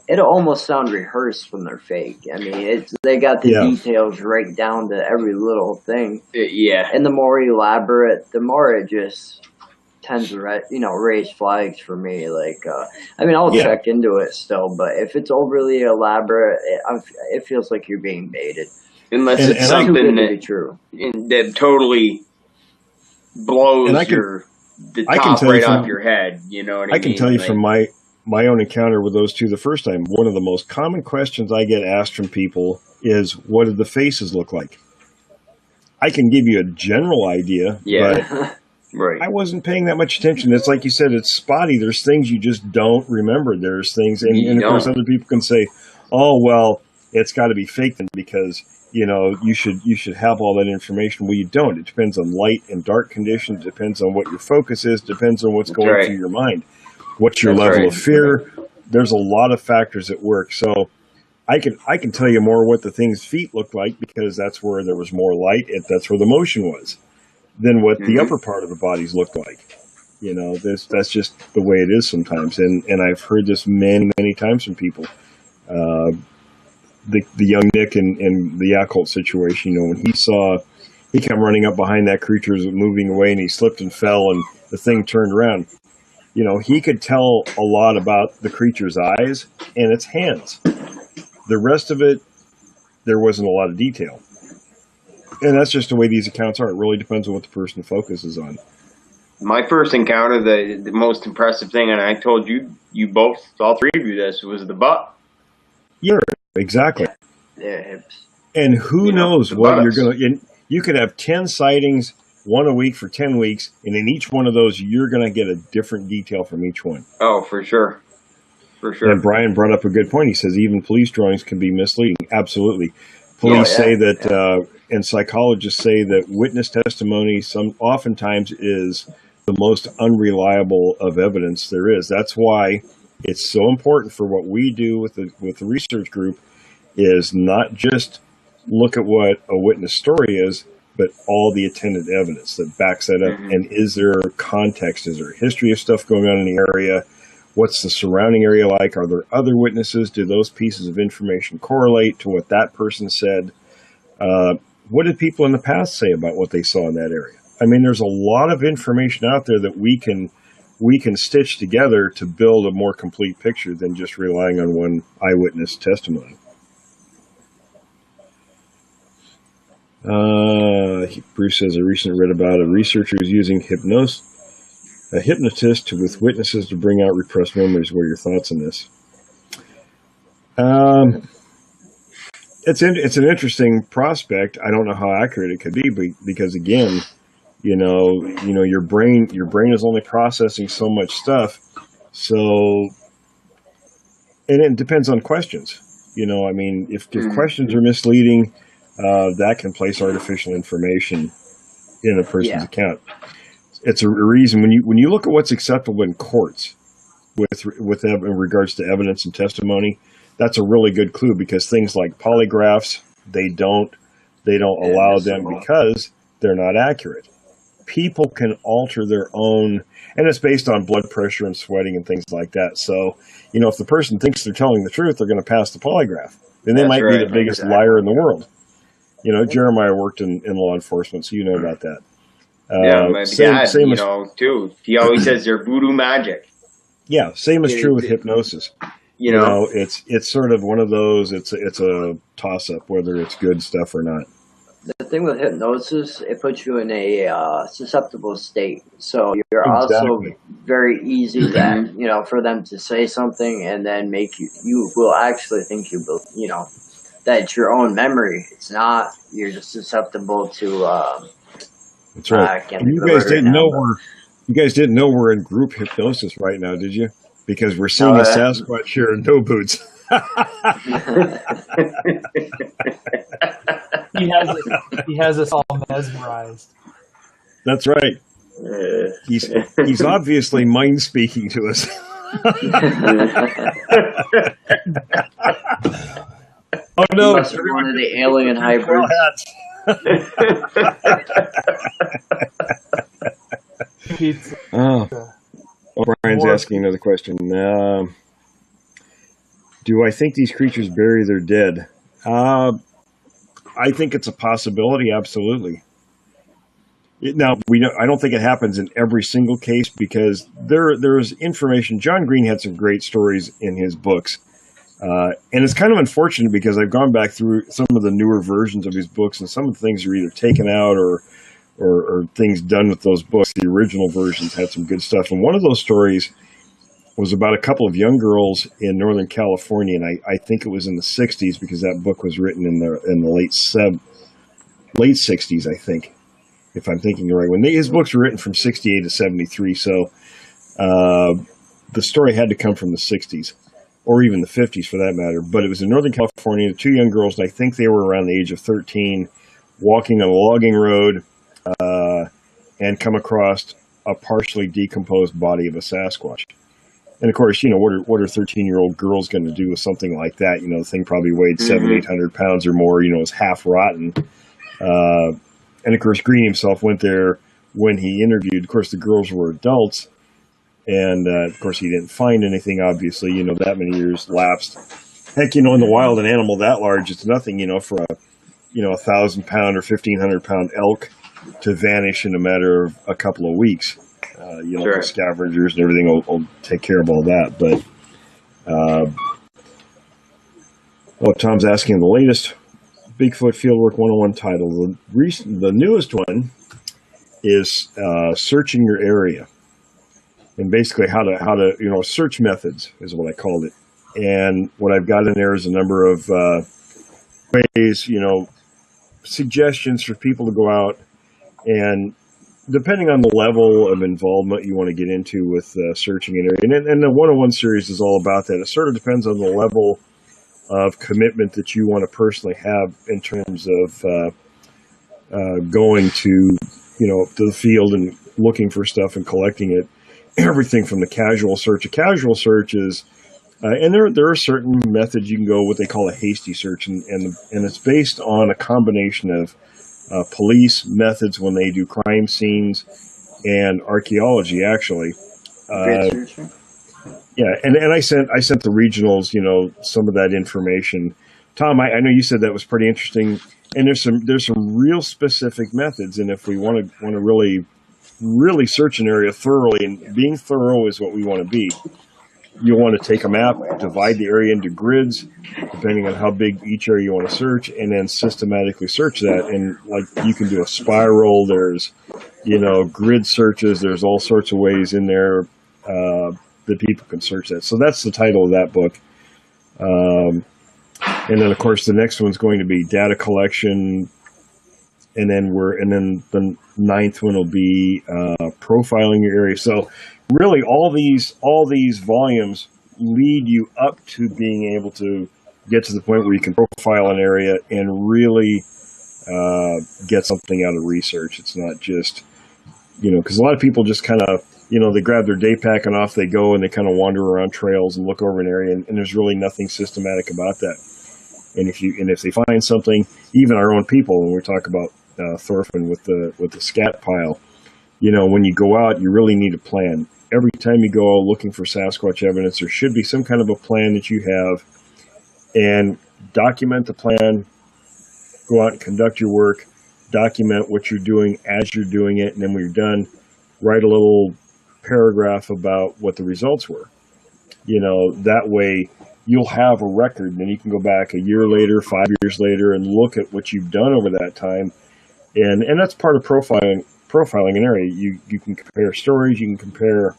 It'll almost sound rehearsed when they're fake. I mean, they got the details right down to every little thing. Yeah. And the more elaborate, the more it just tends to raise flags for me. Like, I'll check into it still, but if it's overly elaborate, it feels like you're being baited. Unless it's something that totally blows the top right off your head. You know what I mean? I can tell you from my own encounter with those two the first time, one of the most common questions I get asked from people is, what did the faces look like? I can give you a general idea, but right. I wasn't paying that much attention. It's like you said, it's spotty. There's things you just don't remember. There's things, and of course other people can say, oh, well, it's got to be fake then, because you should have all that information. Well, you don't. It depends on light and dark conditions. It depends on what your focus is. Depends on what's going through your mind. What's your level of fear? There's a lot of factors at work. So I can tell you more what the thing's feet look like, because that's where there was more light. That's where the motion was, than what the upper part of the bodies looked like. That's just the way it is sometimes. And I've heard this many, many times from people. The young Nick in the Yakult situation, when he came running up behind that creature as it was moving away, and he slipped and fell, and the thing turned around. He could tell a lot about the creature's eyes and its hands. The rest of it, there wasn't a lot of detail. And that's just the way these accounts are. It really depends on what the person focuses on. My first encounter, the most impressive thing, and I told you both, all three of you this, was the butt. Yeah, exactly. Yeah, hips. And who knows what you're going to... You could have 10 sightings, one a week for 10 weeks, and in each one of those, you're going to get a different detail from each one. Oh, for sure. For sure. And Brian brought up a good point. He says even police drawings can be misleading. Absolutely. Police say that, and psychologists say that witness testimony oftentimes is the most unreliable of evidence there is. That's why it's so important for what we do with the research group is not just look at what a witness story is, but all the attendant evidence that backs that up. And is there context? Is there a history of stuff going on in the area? What's the surrounding area like? Are there other witnesses? Do those pieces of information correlate to what that person said? What did people in the past say about what they saw in that area? I mean, there's a lot of information out there that we can stitch together to build a more complete picture than just relying on one eyewitness testimony. Bruce says, I recently read about a researcher who's using a hypnotist with witnesses to bring out repressed memories. What are your thoughts on this? It's an interesting prospect. I don't know how accurate it could be, because again, your brain is only processing so much stuff. So, and it depends on questions. If questions are misleading, that can place artificial information in a person's account. It's a reason when you look at what's acceptable in courts in regards to evidence and testimony, that's a really good clue, because things like polygraphs, they don't allow them because they're not accurate. People can alter their own, and it's based on blood pressure and sweating and things like that. So, if the person thinks they're telling the truth, they're going to pass the polygraph. Then they might be the biggest liar in the world. Jeremiah worked in law enforcement, so you know about that. My dad, too. He always says they're voodoo magic. Yeah, same is true with hypnosis. It's sort of one of those. It's a toss up whether it's good stuff or not. the thing with hypnosis, it puts you in a susceptible state. So you're Exactly. also very easy that, you know, for them to say something and then make you will actually think that it's your own memory. It's not. You're just susceptible to. That's right. I can't And think you of the guys word right didn't now, know but- we're in group hypnosis right now, did you? Because we're seeing Oh, a yeah. Sasquatch here in no boots. He has us all mesmerized. That's right. He's obviously mind speaking to us. Oh He no! must have been one of the alien hybrids. Pizza. Oh, Brian's More- asking another question. Do I think these creatures bury their dead? I think it's a possibility. Absolutely. Now I don't think it happens in every single case because there's information. John Green had some great stories in his books, and it's kind of unfortunate because I've gone back through some of the newer versions of his books, and some of the things are either taken out or things done with those books. The original versions had some good stuff, and one of those stories was about a couple of young girls in Northern California, and I think it was in the '60s because that book was written in the late '60s, I think. If I'm thinking the right one. His books were written from 68 to 73, so the story had to come from the 60s, or even the 50s for that matter. But it was in Northern California, two young girls, and I think they were around the age of 13, walking on a logging road and come across a partially decomposed body of a Sasquatch. And of course, you know, what are 13-year-old girls going to do with something like that? You know, the thing probably weighed 700-800 pounds or more, you know, it was half rotten. And of course, Green himself went there when he interviewed. Of course, the girls were adults, and of course, he didn't find anything. Obviously, you know, that many years lapsed. Heck, you know, in the wild, an animal that large, it's nothing. You know, for a 1,000-pound or 1,500-pound elk to vanish in a matter of a couple of weeks. You know, Sure. the scavengers and everything will take care of all that. But Tom's asking the latest Bigfoot Fieldwork 101 title. The newest one is searching your area, and basically how to search methods is what I called it. And what I've got in there is a number of ways, suggestions for people to go out, and depending on the level of involvement you want to get into with searching an area. And the 101 series is all about that. It sort of depends on the level of commitment that you want to personally have in terms of going to the field and looking for stuff and collecting it. Everything from the casual search. A casual search is, and there are certain methods you can go what they call a hasty search, and it's based on a combination of police methods when they do crime scenes and archaeology, actually. Yeah, and I sent the regionals, some of that information. Tom, I know you said that was pretty interesting, and there's some real specific methods, and if we want to really search an area thoroughly, and being thorough is what we want to be. You'll want to take a map, divide the area into grids, depending on how big each area you want to search, and then systematically search that. And like you can do a spiral. There's grid searches. There's all sorts of ways in there that people can search that. So that's the title of that book. And then of course the next one's going to be data collection, and then the ninth one will be profiling your area. So really all these volumes lead you up to being able to get to the point where you can profile an area and really get something out of research. It's not just, because a lot of people just kind of, they grab their day pack and off they go, and they kind of wander around trails and look over an area, and there's really nothing systematic about that. And if they find something, even our own people, when we talk about Thorfinn with the scat pile, when you go out, you really need a plan. Every time you go out looking for Sasquatch evidence, there should be some kind of a plan that you have, and document the plan. Go out and conduct your work, document what you're doing as you're doing it, and then when you're done, write a little paragraph about what the results were. That way you'll have a record, and then you can go back a year later, 5 years later, and look at what you've done over that time. And that's part of profiling an area. You can compare stories, you can compare,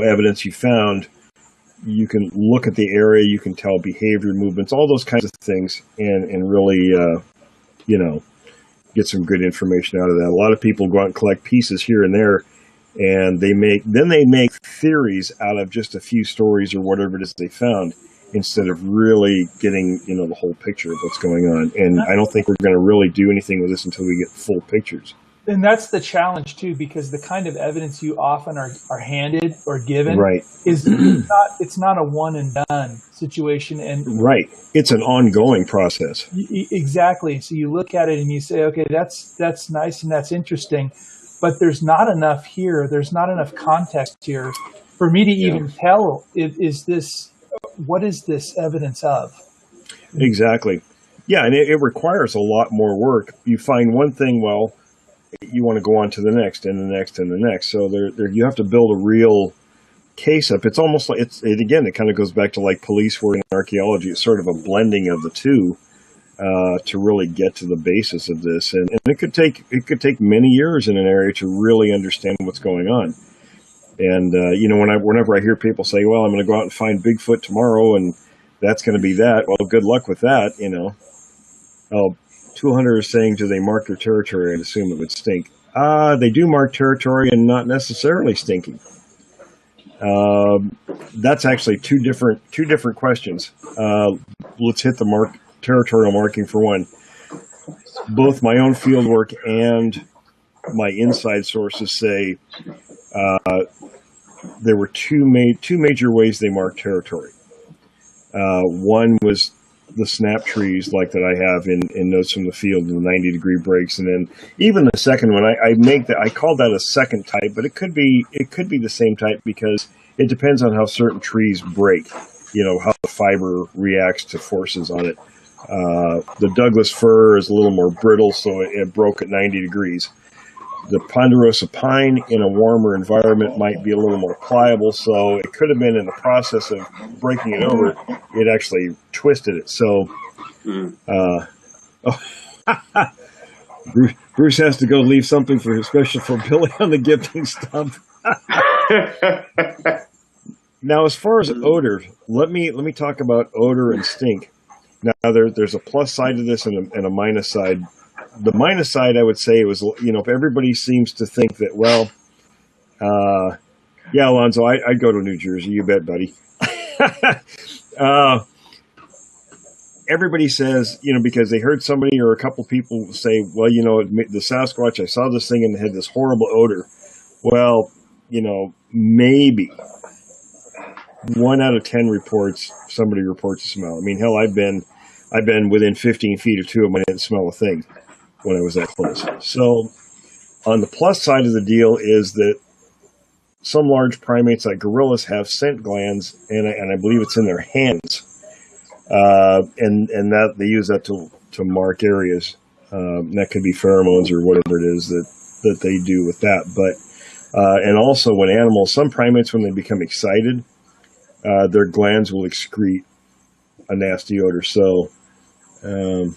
evidence you found. You can look at the area, you can tell behavior, movements, all those kinds of things, and really, get some good information out of that. A lot of people go out and collect pieces here and there, and they make theories out of just a few stories or whatever it is they found, instead of really getting, the whole picture of what's going on. And I don't think we're going to really do anything with this until we get full pictures. And that's the challenge too, because the kind of evidence you often are handed or given Right. is it's not a one and done situation. And right, it's an ongoing process. Exactly. So you look at it and you say, okay, that's nice and that's interesting, but there's not enough here. There's not enough context here for me to even tell. What is this evidence of? Exactly. Yeah, and it requires a lot more work. You find one thing, well, you want to go on to the next and the next and the next. So you have to build a real case up. It's almost like it kind of goes back to like police work and archaeology. It's sort of a blending of the two to really get to the basis of this. And it could take many years in an area to really understand what's going on. And whenever I hear people say, "Well, I'm going to go out and find Bigfoot tomorrow, and that's going to be that," well, good luck with that. Tool hunter is saying, do they mark their territory and assume it would stink? They do mark territory and not necessarily stinking. That's actually two different questions. Let's hit the territorial marking for one. Both my own field work and my inside sources say there were two major ways they marked territory. One was the snap trees like that I have in Notes from the Field, and the 90-degree breaks, and then even the second one I call that a second type, but it could be the same type because it depends on how certain trees break, how the fiber reacts to forces on it. The Douglas fir is a little more brittle, so it broke at 90 degrees. The ponderosa pine in a warmer environment might be a little more pliable, so it could have been in the process of breaking it over, it actually twisted it. So Bruce has to go leave something for Billy on the gifting stump. Now, as far as odor, let me talk about odor and stink. Now, there's a plus side to this and a minus side. The minus side, I would say, was, if everybody seems to think that, well, yeah, Alonzo, I'd go to New Jersey. You bet, buddy. Everybody says, because they heard somebody or a couple people say, well, the Sasquatch, I saw this thing and it had this horrible odor. Well, maybe 1 out of 10 reports, somebody reports a smell. I mean, hell, I've been within 15 feet of two of them. I didn't smell a thing when I was that close. So on the plus side of the deal is that some large primates like gorillas have scent glands, and I believe it's in their hands. And that they use that to mark areas. That could be pheromones or whatever it is that they do with that. But and also when some primates, when they become excited, their glands will excrete a nasty odor. So what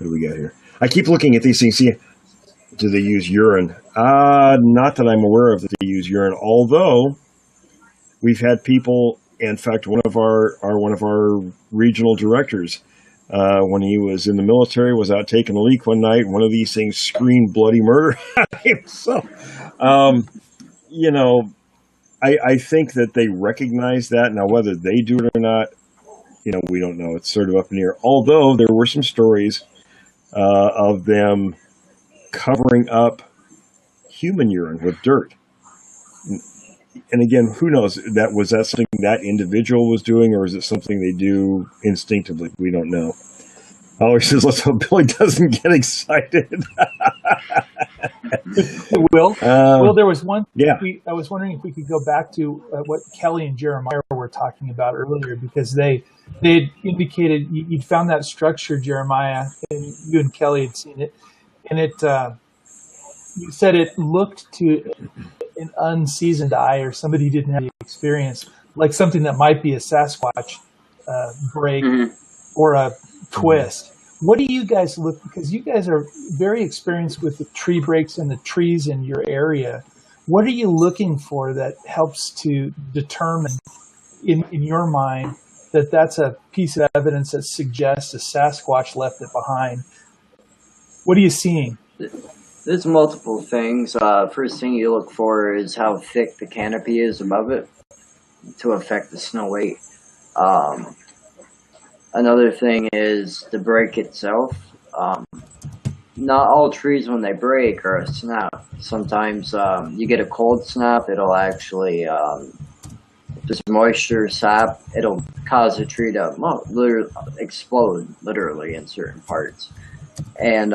do we got here? I keep looking at these things. See, do they use urine? Not that I'm aware of that they use urine. Although we've had people. In fact, one of our regional directors, when he was in the military, was out taking a leak one night. One of these things screamed bloody murder at him. So, I think that they recognize that. Now, whether they do it or not, we don't know. It's sort of up in the air. Although there were some stories of them covering up human urine with dirt. And again, who knows? Was that something that individual was doing, or is it something they do instinctively? We don't know. Always says, let's hope Billy doesn't get excited. Will, there was one. Yeah. I was wondering if we could go back to what Kelly and Jeremiah were talking about earlier, because they had indicated you'd found that structure, Jeremiah, and you and Kelly had seen it, and you said it looked to an unseasoned eye or somebody who didn't have the experience, like something that might be a Sasquatch break or a twist. What do you guys look, because you guys are very experienced with the tree breaks and the trees in your area. What are you looking for that helps to determine in your mind that that's a piece of evidence that suggests a Sasquatch left it behind? What are you seeing? There's multiple things. First thing you look for is how thick the canopy is above it to affect the snow weight. Another thing is the break itself. Not all trees when they break are a snap. Sometimes you get a cold snap, it'll actually just moisture, sap, it'll cause a tree to literally explode, literally, in certain parts. And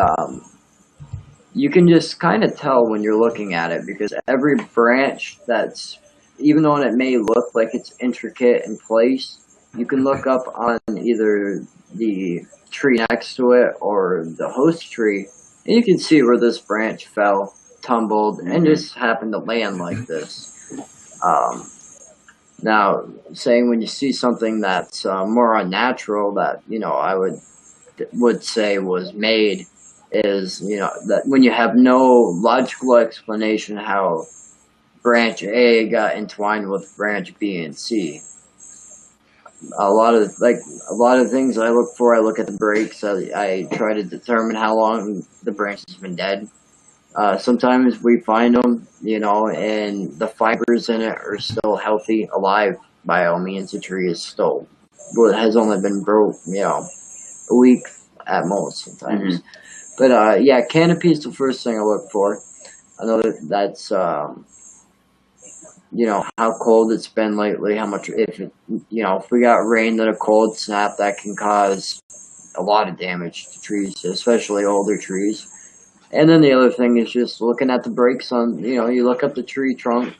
you can just kind of tell when you're looking at it, because every branch that's, even though it may look like it's intricate in place, you can look up on either the tree next to it or the host tree, and you can see where this branch fell, tumbled, and just happened to land like this. Now, saying when you see something that's more unnatural that, I would say was made is, that when you have no logical explanation how branch A got entwined with branch B and C. A lot of things I look for, I look at the breaks. I try to determine how long the branch has been dead. Sometimes we find them, and the fibers in it are still healthy, alive. By all means, the tree is still, has only been broke, a week at most sometimes. But yeah, canopy is the first thing I look for. Another, that's how cold it's been lately, how much, if we got rain, then a cold snap, that can cause a lot of damage to trees, especially older trees. And then the other thing is just looking at the breaks on, you look up the tree trunk,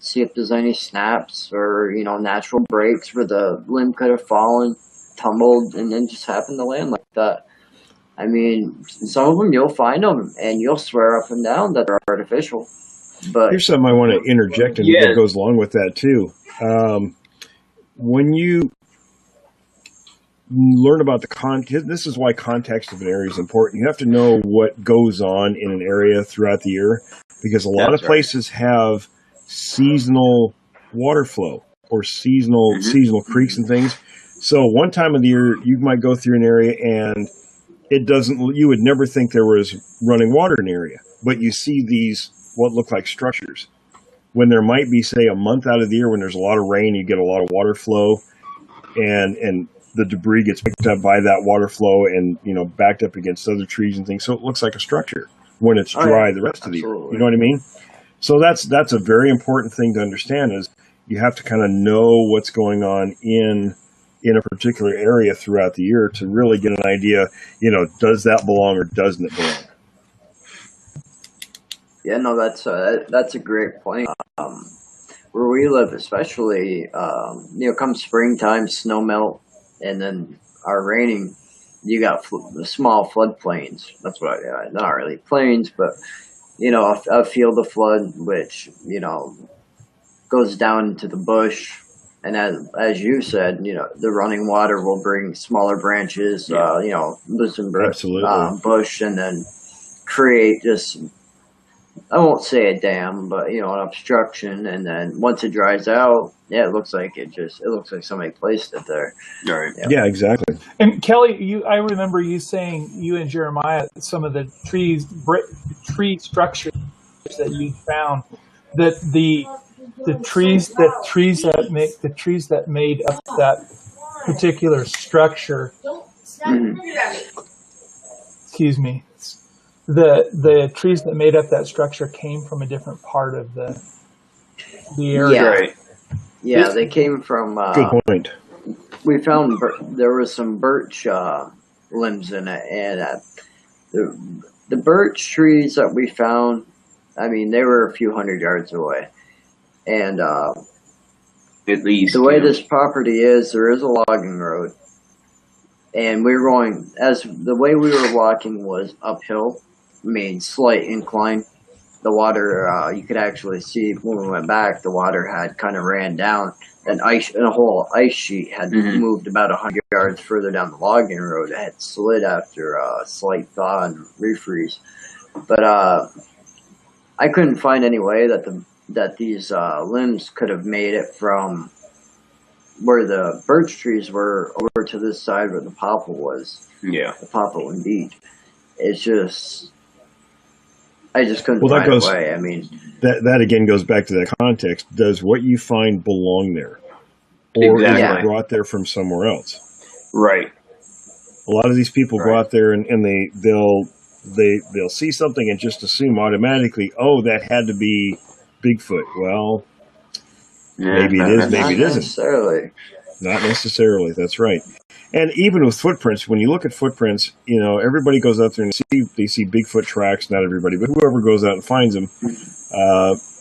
see if there's any snaps or, natural breaks where the limb could have fallen, tumbled, and then just happened to land like that. I mean, some of them you'll find them and you'll swear up and down that they're artificial. But here's something I want to interject and that goes along with that too. When you learn about the context, this is why context of an area is important. You have to know what goes on in an area throughout the year, because a lot of places have seasonal water flow or seasonal creeks and things. So one time of the year, you might go through an area and you would never think there was running water in the area, but you see these what look like structures. When there might be, say, a month out of the year when there's a lot of rain, you get a lot of water flow, and the debris gets picked up by that water flow and, backed up against other trees and things. So it looks like a structure when it's dry the rest of the year. You know what I mean? So that's a very important thing to understand, is you have to kind of know what's going on in a particular area throughout the year to really get an idea, does that belong or doesn't it belong? Yeah, no, that's a great point. Where we live, especially, come springtime, snow melt, and then our raining, you got the small floodplains. That's what not really plains, but a field of flood, which goes down into the bush, and as you said, the running water will bring smaller branches, loosen bush, and then create just, I won't say a dam, but an obstruction, and then once it dries out, it looks like somebody placed it there. Right. Yeah, exactly. And Kelly, I remember you saying, you and Jeremiah, some of the tree structures that you found, that the trees that made up that particular structure. Excuse me. The trees that made up that structure came from a different part of the area. Yeah, right. Yeah, they came from. Good point. We found there was some birch limbs in it, and the birch trees that we found, I mean, they were a few hundred yards away, and at least the way this property is, there is a logging road, and we were going, the way we were walking was uphill. I mean, slight incline, the water, you could actually see when we went back, the water had kind of ran down. And a whole ice sheet had moved about 100 yards further down the logging road. It had slid after a slight thaw and refreeze. But I couldn't find any way that these limbs could have made it from where the birch trees were over to this side where the popple was. Yeah. The popple, indeed. It's just, I just couldn't find a way. I mean, that again goes back to that context. Does what you find belong there, or is it brought there from somewhere else? Right. A lot of these people go out there and they'll see something and just assume automatically, oh, that had to be Bigfoot. Well, maybe it is, maybe it isn't. Not necessarily. That's right. And even with footprints, when you look at footprints, everybody goes out there and they see Bigfoot tracks. Not everybody, but whoever goes out and finds them.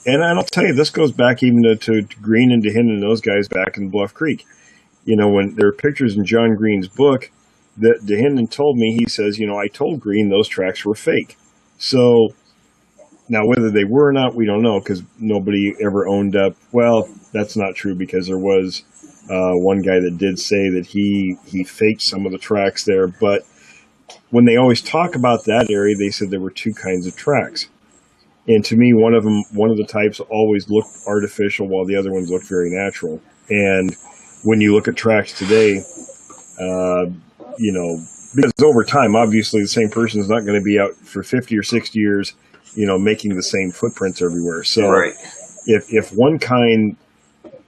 And I'll tell you, this goes back even to Green and DeHinden and those guys back in Bluff Creek. When there are pictures in John Green's book that DeHinden told me, he says, I told Green those tracks were fake. So now whether they were or not, we don't know, because nobody ever owned up. Well, that's not true, because there was one guy that did say that he faked some of the tracks there. But when they always talk about that area, they said there were two kinds of tracks. And to me, one of the types always looked artificial, while the other ones looked very natural. And when you look at tracks today, because over time, obviously the same person is not going to be out for 50 or 60 years, making the same footprints everywhere. So if one kind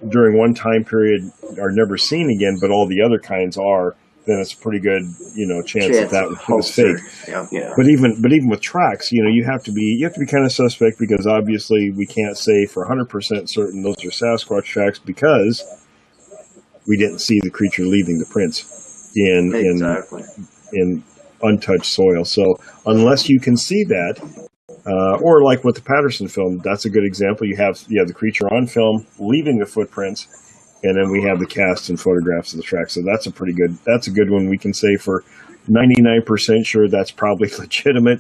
during one time period are never seen again, but all the other kinds are, then it's a pretty good, chance that was fake. Yeah. But even with tracks, you have to be kind of suspect, because obviously we can't say for 100% certain those are Sasquatch tracks, because we didn't see the creature leaving the prints in untouched soil. So unless you can see that, or like with the Patterson film, that's a good example. You have the creature on film leaving the footprints, and then we have the cast and photographs of the track. So that's a good one. We can say for 99% sure that's probably legitimate,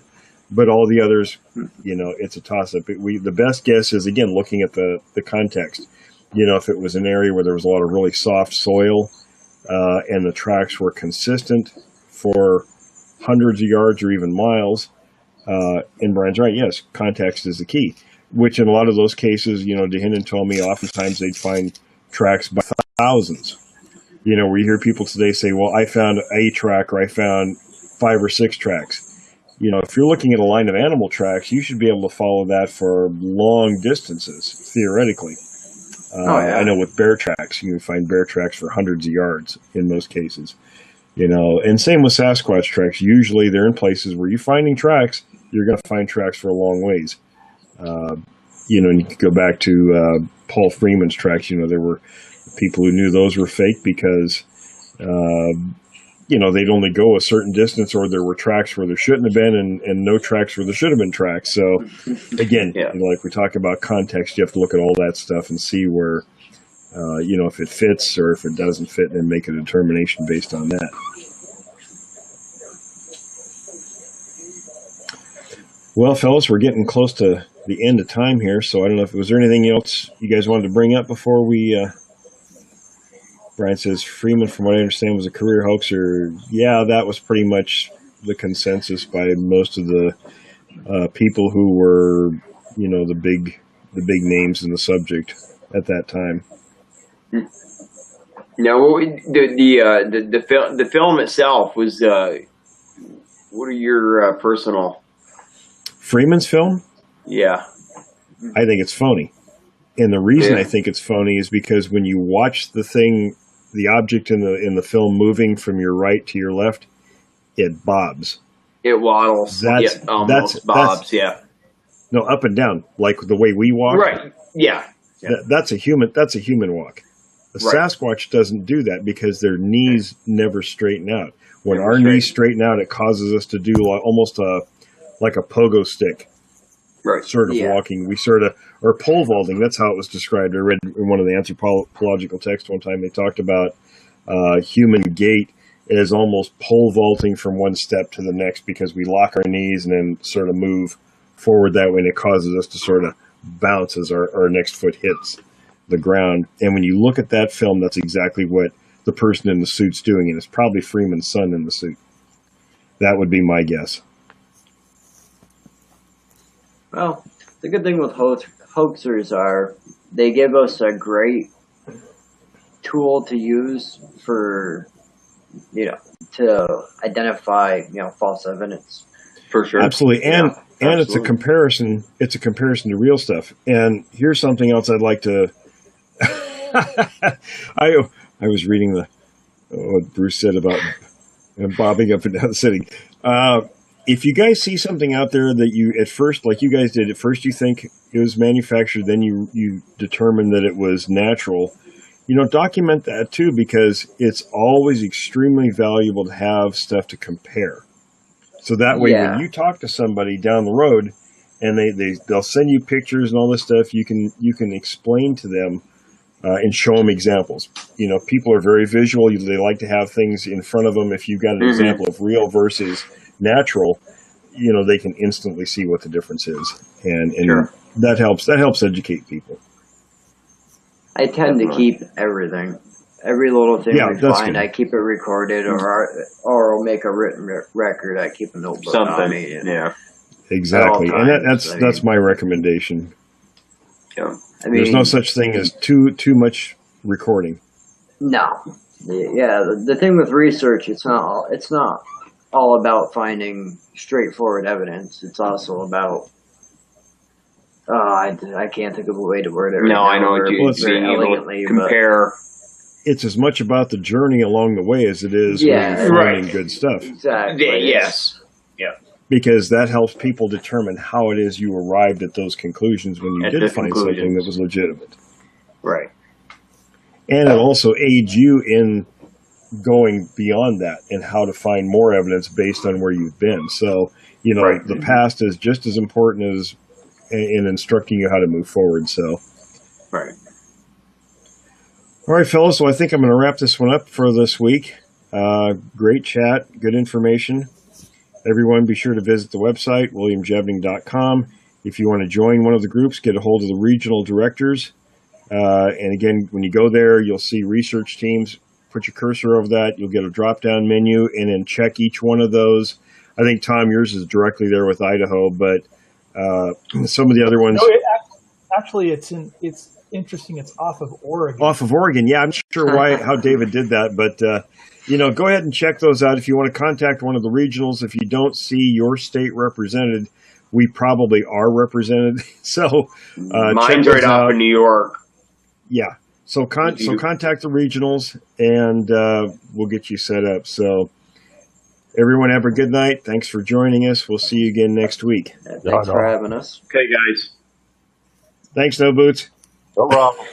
but all the others, it's a toss-up. The best guess is, again, looking at the context. If it was an area where there was a lot of really soft soil, and the tracks were consistent for hundreds of yards or even miles, and Brian's right, yes, context is the key, which in a lot of those cases, DeHinden told me oftentimes they'd find tracks by thousands. Where you hear people today say, well, I found a track, or I found 5 or 6 tracks. If you're looking at a line of animal tracks, you should be able to follow that for long distances, theoretically. I know with bear tracks, you can find bear tracks for hundreds of yards in most cases. And same with Sasquatch tracks. Usually they're in places where you're finding tracks, you're going to find tracks for a long ways. And you could go back to Paul Freeman's tracks. There were people who knew those were fake because, they'd only go a certain distance, or there were tracks where there shouldn't have been, and no tracks where there should have been tracks. So, again, like we talk about context, you have to look at all that stuff and see where, if it fits or if it doesn't fit, and make a determination based on that. Well, fellas, we're getting close to the end of time here, so I don't know was there anything else you guys wanted to bring up before we... Brian says, Freeman, from what I understand, was a career hoaxer. Yeah, that was pretty much the consensus by most of the people who were, the big names in the subject at that time. Now, the film itself was. What are your personal? Freeman's film? Yeah, I think it's phony, and the reason I think it's phony is because when you watch the object in the film moving from your right to your left, it bobs. It waddles. Almost bobs. No, up and down, like the way we walk. Right. Yeah. That's a human walk. A Sasquatch doesn't do that because their knees never straighten out. When our knees straighten out, it causes us to do almost like a pogo stick. Sort of walking. We sort of, or pole vaulting, that's how it was described. I read in one of the anthropological texts one time, they talked about human gait as almost pole vaulting from one step to the next, because we lock our knees and then sort of move forward that way, and it causes us to sort of bounce as our next foot hits the ground. And when you look at that film, that's exactly what the person in the suit's doing, and it's probably Freeman's son in the suit. That would be my guess. Well, the good thing with hoaxers are they give us a great tool to use for, to identify, false evidence. For sure. Absolutely. And absolutely. it's a comparison. It's a comparison to real stuff. And here's something else I'd like to. I was reading what Bruce said about bobbing up and down the city. If you guys see something out there that you at first, like you guys did, at first you think it was manufactured, then you determine that it was natural. Document that too, because it's always extremely valuable to have stuff to compare. So that way, when you talk to somebody down the road, and they'll send you pictures and all this stuff, you can explain to them and show them examples. People are very visual. They like to have things in front of them. If you've got an example of real versus natural, they can instantly see what the difference is, and Sure. that helps educate people. I tend to keep everything. Every little thing we find, good. I keep it recorded, or I'll make a written record. I keep a notebook on me. Yeah. Exactly, At all and times, that's my recommendation. Yeah. There's no such thing as too much recording. No. Yeah, the thing with research, it's not all about finding straightforward evidence. It's also about I can't think of a way to word it. Right now, I know what you very elegantly compare. It's as much about the journey along the way as it is finding good stuff. Exactly. Yes. Yeah. Because that helps people determine how it is you arrived at those conclusions when you did find something that was legitimate. Right. And it also aids you in going beyond that and how to find more evidence based on where you've been. So, the past is just as important as in instructing you how to move forward. So, right. All right, fellas. So I think I'm going to wrap this one up for this week. Great chat, good information. Everyone, be sure to visit the website, williamjevning.com. If you want to join one of the groups, get a hold of the regional directors. And again, when you go there, you'll see research teams. Put your cursor over that. You'll get a drop-down menu, and then check each one of those. I think, Tom, yours is directly there with Idaho, but some of the other ones... No, actually, it's interesting. It's off of Oregon. Off of Oregon, yeah. I'm not sure how David did that, but go ahead and check those out. If you want to contact one of the regionals, if you don't see your state represented, we probably are represented. So mine's right off in New York. Yeah. So contact the regionals, and we'll get you set up. So everyone have a good night. Thanks for joining us. We'll see you again next week. Thanks for having us. Okay, guys. Thanks, No Boots. No problem.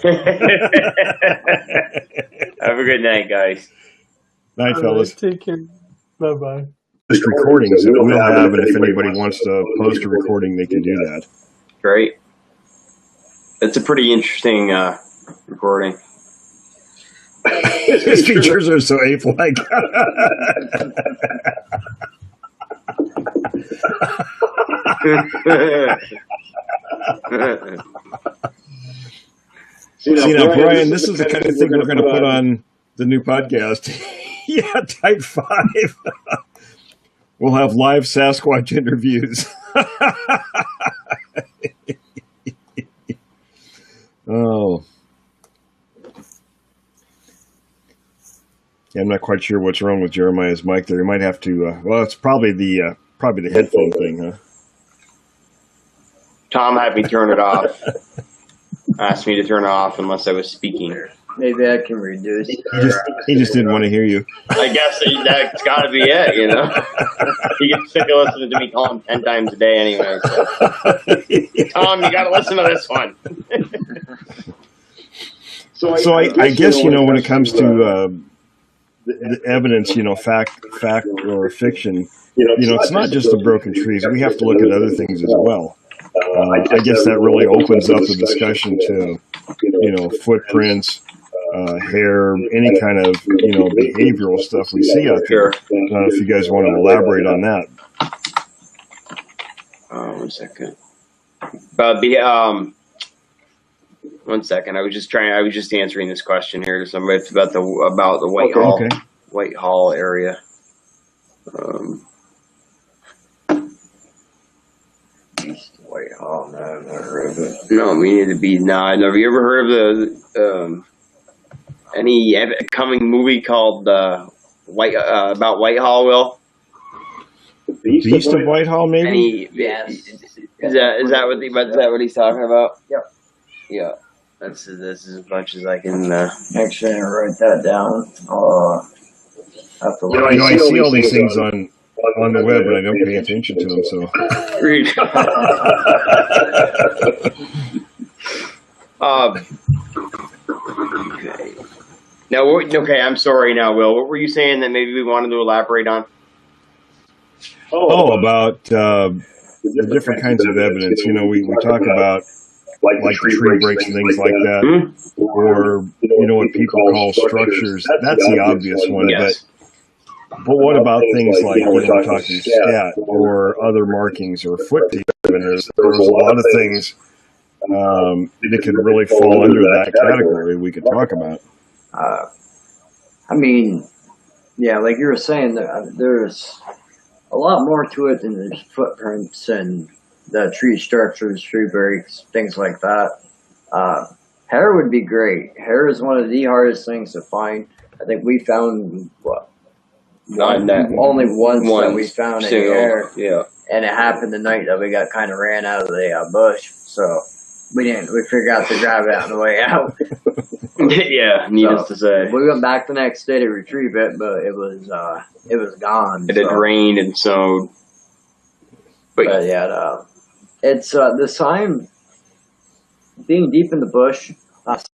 Have a good night, guys. Night, fellas. Take care. Bye-bye. Just recordings that we'll have, and if anybody wants to post a recording, they can do that. Great. It's a pretty interesting recording. His features are so ape-like. See now, Brian, this is the kind of thing we're going to put on the new podcast. Yeah, type 5. We'll have live Sasquatch interviews. Oh. Yeah, I'm not quite sure what's wrong with Jeremiah's mic there. He might have to, it's probably the headphone thing, huh? Tom had me turn it off. Asked me to turn it off unless I was speaking. Maybe I can reduce. He just didn't want to hear you. I guess that's got to be it, He gets sick of listening to me call him 10 times a day anyway. So. Tom, you got to listen to this one. So I guess, when it comes to the evidence, fact or fiction, it's not just the broken trees. We have to look at other things as well. I guess that really opens up the discussion to, footprints, hair, any kind of, behavioral stuff we see out there. I don't know if you guys want to elaborate on that. 1 second. But 1 second. I was just answering this question here to somebody. It's about the Whitehall area. East Whitehall, no, I've never heard of it. No, me neither. Have you ever heard of the any coming movie called about Whitehall? Will? The east of Whitehall, maybe? Yes. Is that what he's talking about? Yep. Yeah. This is as much as I can. Actually, I write that down. Have to look. I see all these things on the web, but I don't pay attention to them. So. Okay. Now, okay. I'm sorry. Now, Will, what were you saying that maybe we wanted to elaborate on? About the different kinds of evidence. We talk about like the tree breaks and things like that, or what people call structures. That's the obvious one. Yes. But what about things like we're talking scat or other markings or foot deep? There's a lot of things that could really fall under that category we could talk about. I mean, yeah, like you were saying, there's a lot more to it than there's footprints and the tree structures, tree breaks, things like that. Hair would be great. Hair is one of the hardest things to find. I think we found only once that we found any hair. Yeah. And it happened the night that we got kind of ran out of the bush. So we figured out to grab it on the way out. Yeah, needless to say. We went back the next day to retrieve it, but it was gone. It had rained and snowed. But yeah, it's the sign being deep in the bush,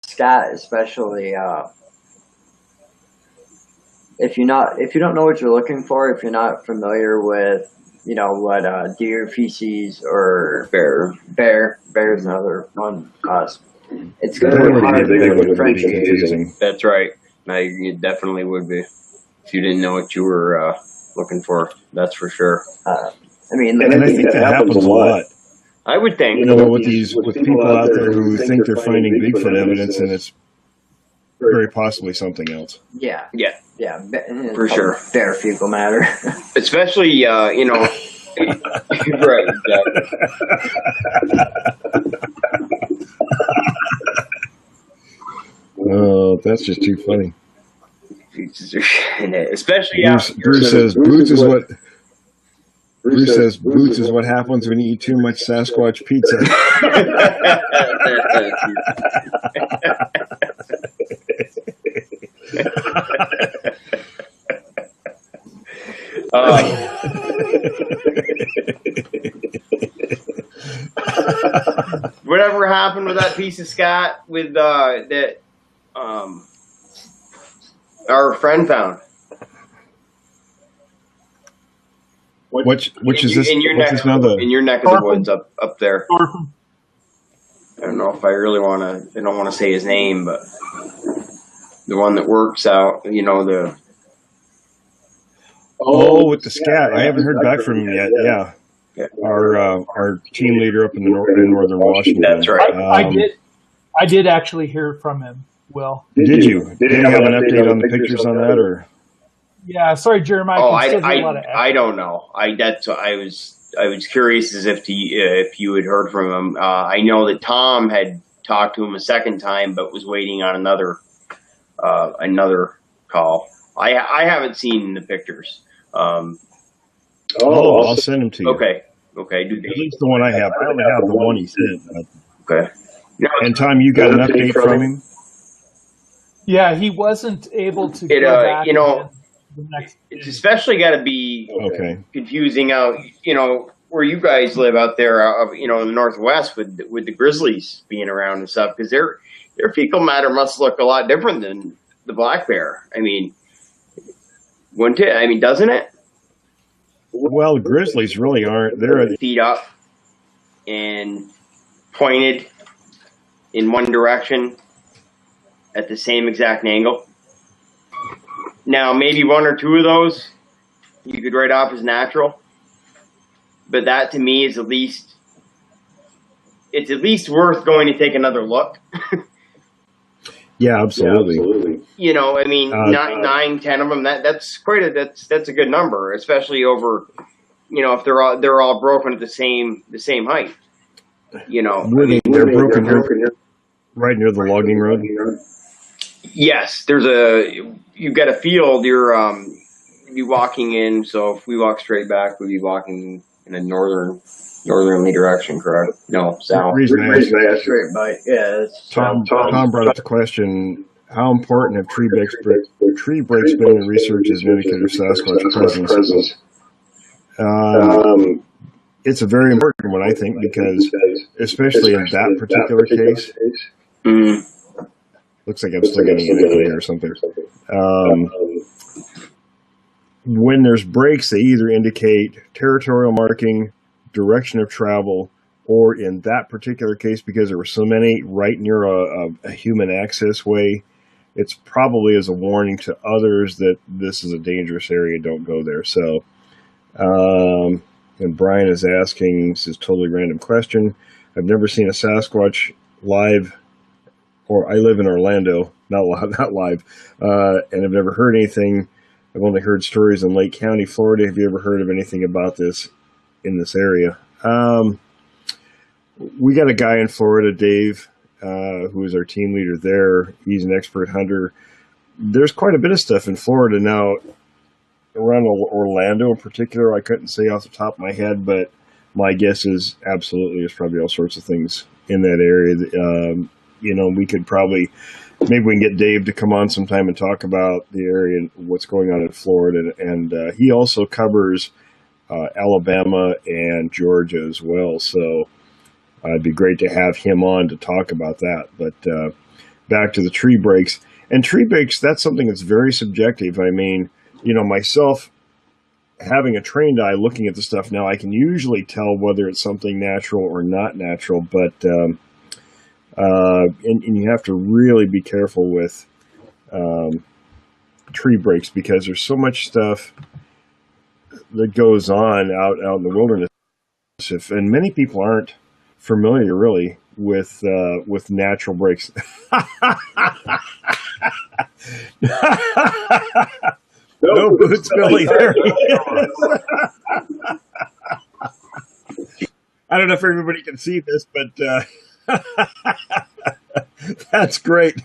scat especially. If you don't know what you're looking for, if you're not familiar with what deer feces or bear's another one. It's going to be hard to differentiate. That's right. It definitely would be if you didn't know what you were looking for. That's for sure. I think that happens a lot. I would think. With people out there who think they're finding Bigfoot evidence, and it's very possibly something else. Yeah, for sure. Bear fecal matter, especially right. Exactly. Oh, that's just too funny. Especially Bruce says boots is what happens when you eat too much Sasquatch pizza. Whatever happened with that piece of scat with that our friend found? Which is this? In your neck of the woods up there. I don't know if I really want to. I don't want to say his name, but the one that works out. The. Oh, with the scat. I haven't heard back from him yet. Yeah. Our team leader up in northern Washington. That's right. I did actually hear from him. Will. Did you? Did you have an update on the pictures on that, or? Yeah, sorry, Jeremiah. I don't know. I was curious as if you had heard from him. I know that Tom had talked to him a second time, but was waiting on another call. I haven't seen the pictures. I'll send them to you. Okay. At least the one I have. I only have the one he sent. Okay. And Tom, you got an update from him? Yeah, he wasn't able to go back. It's especially got to be confusing out. Where you guys live out there, in the Northwest with the grizzlies being around and stuff, because their fecal matter must look a lot different than the black bear. I mean, wouldn't it? I mean, doesn't it? Well, grizzlies really aren't. They're feet up and pointed in one direction at the same exact angle. Now, maybe one or two of those you could write off as natural, but that to me is at least it's at least worth going to take another look. Yeah, absolutely. You know, I mean, 9, 10 of them. That's a good number, especially over, you know, if they're all broken at the same height. You know, They're broken here, right near the logging road. Yes, you've got a field. You'd be walking in. So if we walk straight back, we'd be walking in a northerly direction, correct? No, south. The reason I asked, Straight bite. Yeah. Tom brought up the question: how important have tree breaks been in research as an indicator of Sasquatch presence? It's a very important one, I think, because especially in that particular case, looks like I'm still getting an echo here or something. When there's breaks, they either indicate territorial marking, direction of travel, or in that particular case, because there were so many right near a human access way, it's probably as a warning to others that this is a dangerous area, don't go there. So, and Brian is asking, this is a totally random question, I've never seen a Sasquatch live, or I live in Orlando, not live, and I've never heard anything. I've only heard stories in Lake County, Florida. Have you ever heard of anything about this in this area? We got a guy in Florida, Dave, who is our team leader there. He's an expert hunter. There's quite a bit of stuff in Florida now. Around Orlando in particular, I couldn't say off the top of my head, but my guess is absolutely there's probably all sorts of things in that area. You know, we could probably, maybe we can get Dave to come on sometime and talk about the area and what's going on in Florida. And he also covers Alabama and Georgia as well. So it'd be great to have him on to talk about that. But back to the tree breaks. And tree breaks, that's something that's very subjective. I mean, you know, myself, having a trained eye looking at the stuff now, I can usually tell whether it's something natural or not natural. But and you have to really be careful with tree breaks because there's so much stuff that goes on out in the wilderness. And many people aren't familiar really with natural breaks. No boots, Billy. There he is. I don't know if everybody can see this, but that's great.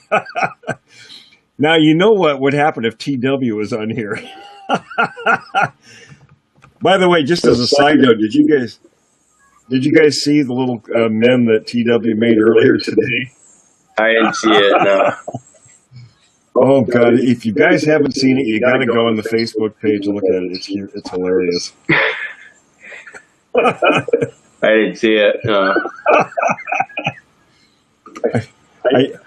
Now you know what would happen if TW was on here. By the way, just as a side note, did you guys see the little meme that TW made earlier today? I didn't see it. No. Oh God! If you guys haven't seen it, you got to go on the Facebook page and look at it. It's hilarious. I didn't see it. No. I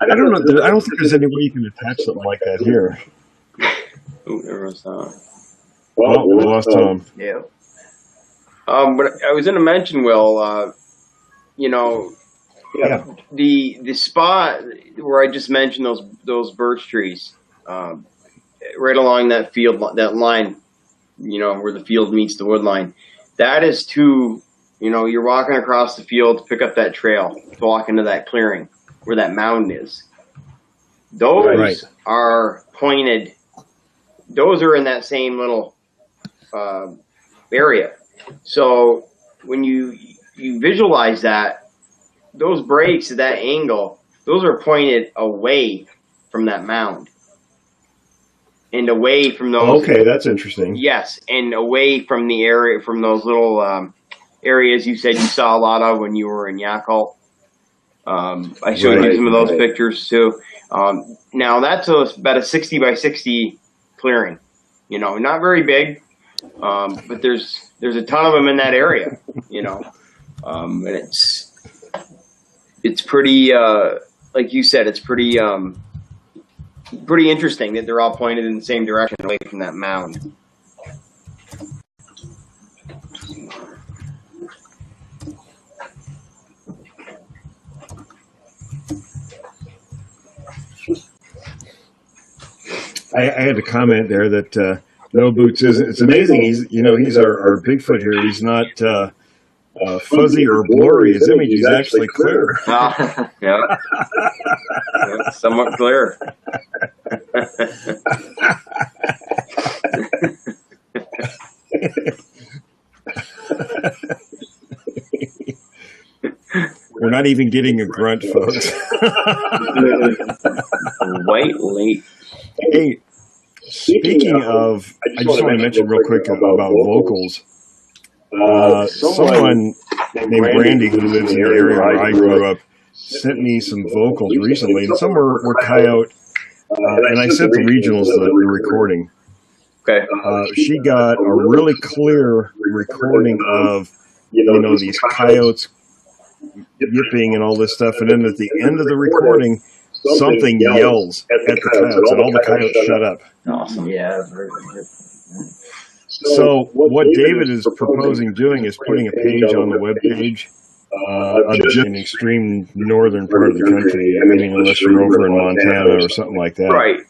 don't know. I don't think there's any way you can attach something like that here. Ooh, there was Well, we lost Tom. Yeah. But I was going to mention, Will, you know, Yeah. the spot where I just mentioned those birch trees, right along that field, that line, you know, where the field meets the wood line, that is you know, you're walking across the field to pick up that trail, to walk into that clearing where that mound is. Those are pointed, those are in that same little area. So when you visualize that, those breaks at that angle, those are pointed away from that mound and away from those. Okay, that's interesting. Yes, and away from the area, from those little areas you said you saw a lot of when you were in Yakult. I showed you some of those pictures too. Now that's about a 60 by 60 clearing. You know, not very big, but there's a ton of them in that area. You know, and it's pretty, like you said, it's pretty interesting that they're all pointed in the same direction away from that mound. I had to comment there that No Boots is. It's amazing. He's our Bigfoot here. He's not fuzzy or blurry. His image is actually clear. Yeah. Yeah, somewhat clear. We're not even getting a grunt, folks. White late. Hey, speaking of, I just want to mention real quick about vocals. Someone named Brandy, who lives in the area where I grew up, sent me some vocals recently, and some were coyote, and I sent the regionals the recording. Okay. She got a really clear recording of, these coyotes yipping and all this stuff, and then at the end of the recording, something yells at the coyotes, and all the coyotes shut up. Awesome. Yeah. So what David is proposing doing is putting a page on the webpage of just an extreme northern part of the country. I mean, unless you're over in Montana or something like that. Right.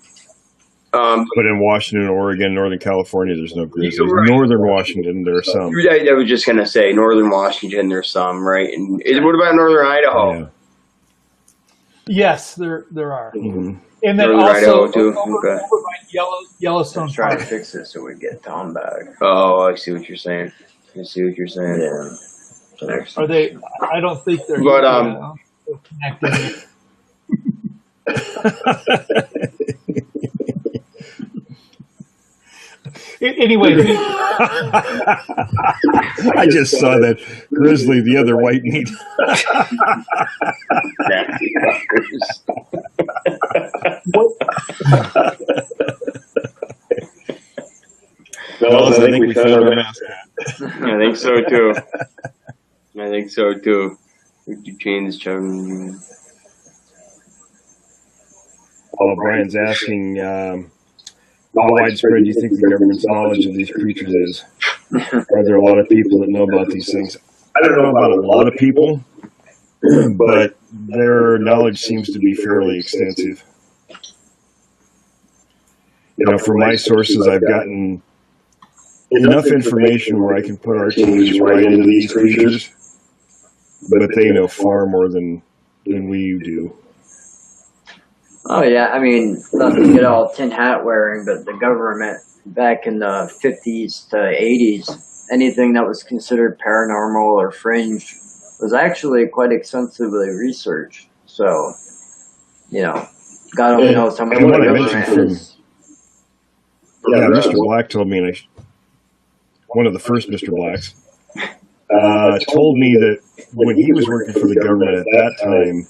But in Washington, Oregon, Northern California, there's no grizzlies. Right. Northern Washington, there are some. I was just going to say, Northern Washington, there's some, right? And what about Northern Idaho? Yeah. Yes, there are. Mm-hmm. And then Northern also Idaho, too. over by Yellowstone Let's try to Park. fix this so we get Tom back. Oh, I see what you're saying. Yeah. Are they? I don't think they're. But, connected. Anyway, I just saw that grizzly, the other white meat. Fellas, I think we found our mascot. I think so too. You change the Oh, Brian's asking, how widespread do you think the government's knowledge of these creatures is? Are there a lot of people that know about these things? I don't know about a lot of people, but their knowledge seems to be fairly extensive. From my sources, I've gotten enough information where I can put our teams right into these creatures, but they know far more than we do. Oh yeah, I mean, not to get all tin hat wearing, but the government back in the 50s to 80s, anything that was considered paranormal or fringe was actually quite extensively researched. So, God only knows how much the government is. Yeah, Mr. Black told me, and one of the first Mr. Blacks, told me that when he was working for the government at that time,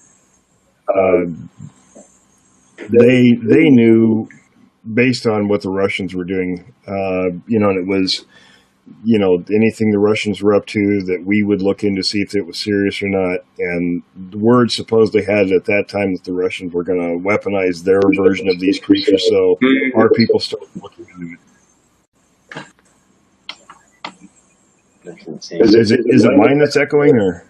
they knew, based on what the Russians were doing, and it was, anything the Russians were up to, that we would look into to see if it was serious or not. And the word supposedly had at that time that the Russians were going to weaponize their version of these creatures. So our people started looking into it. Is it mine that's echoing, or?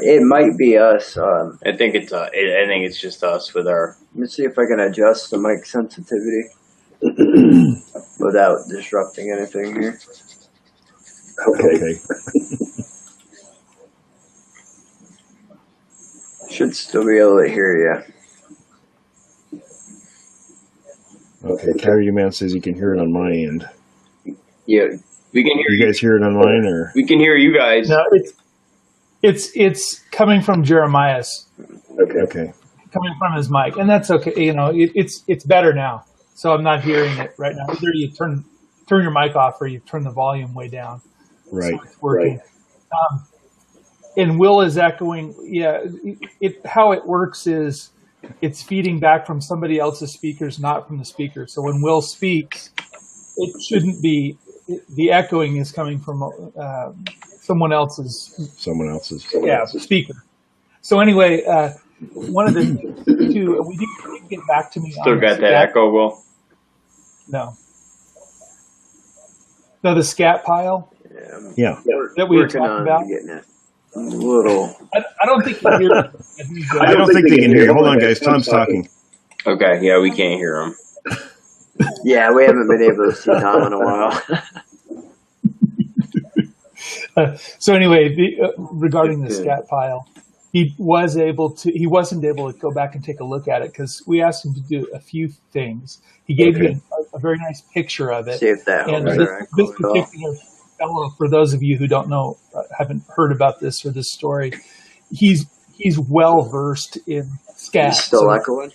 It might be us. I think it's just us with our. Let me see if I can adjust the mic sensitivity without disrupting anything here. Okay. Should still be able to hear you. Okay, Carrie Man says you can hear it on my end. Yeah, we can hear you guys hear it on mine, or? We can hear you guys. No, it's coming from Jeremiah's. Okay. Coming from his mic, and that's okay. It's better now. So I'm not hearing it right now. Either you turn your mic off or you turn the volume way down. Right. So it's working. Right. And Will is echoing. Yeah. How it works is it's feeding back from somebody else's speakers, not from the speaker. So when Will speaks, it shouldn't be. The echoing is coming from someone else's speaker. So anyway, one of the two, we didn't get back to me. Still got that echo, Will? No, the scat pile. Yeah. That we were talking about. Getting it a little. I don't think they hear. I don't think they can hear you. Hold on, guys. Tom's talking. Okay. Yeah, we can't hear him. Yeah, we haven't been able to see Tom in a while. So anyway, regarding the scat pile, he wasn't able to go back and take a look at it because we asked him to do a few things. He gave you a very nice picture of it. See if that And helps. this particular fellow, for those of you who don't know, haven't heard about this or this story, he's well versed in scat. He's still echoing?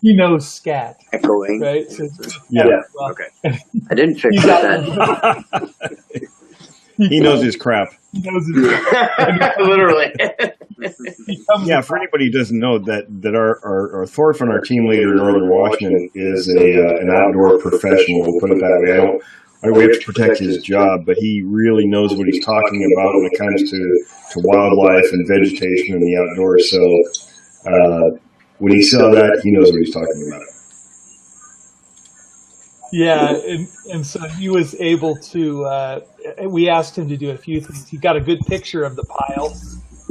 He knows scat. Echoing. Right? So, Yeah. well, Okay. I didn't fix that. He knows his crap. He knows his Literally. Yeah, for anybody who doesn't know, that our Thorfinn, our team leader in Northern Washington, is an outdoor professional. We'll put it that way. We have to protect his job, but he really knows what he's talking about when it comes to wildlife and vegetation and the outdoors. So when he saw that, he knows what he's talking about. Yeah, and so he was able to. We asked him to do a few things. He got a good picture of the pile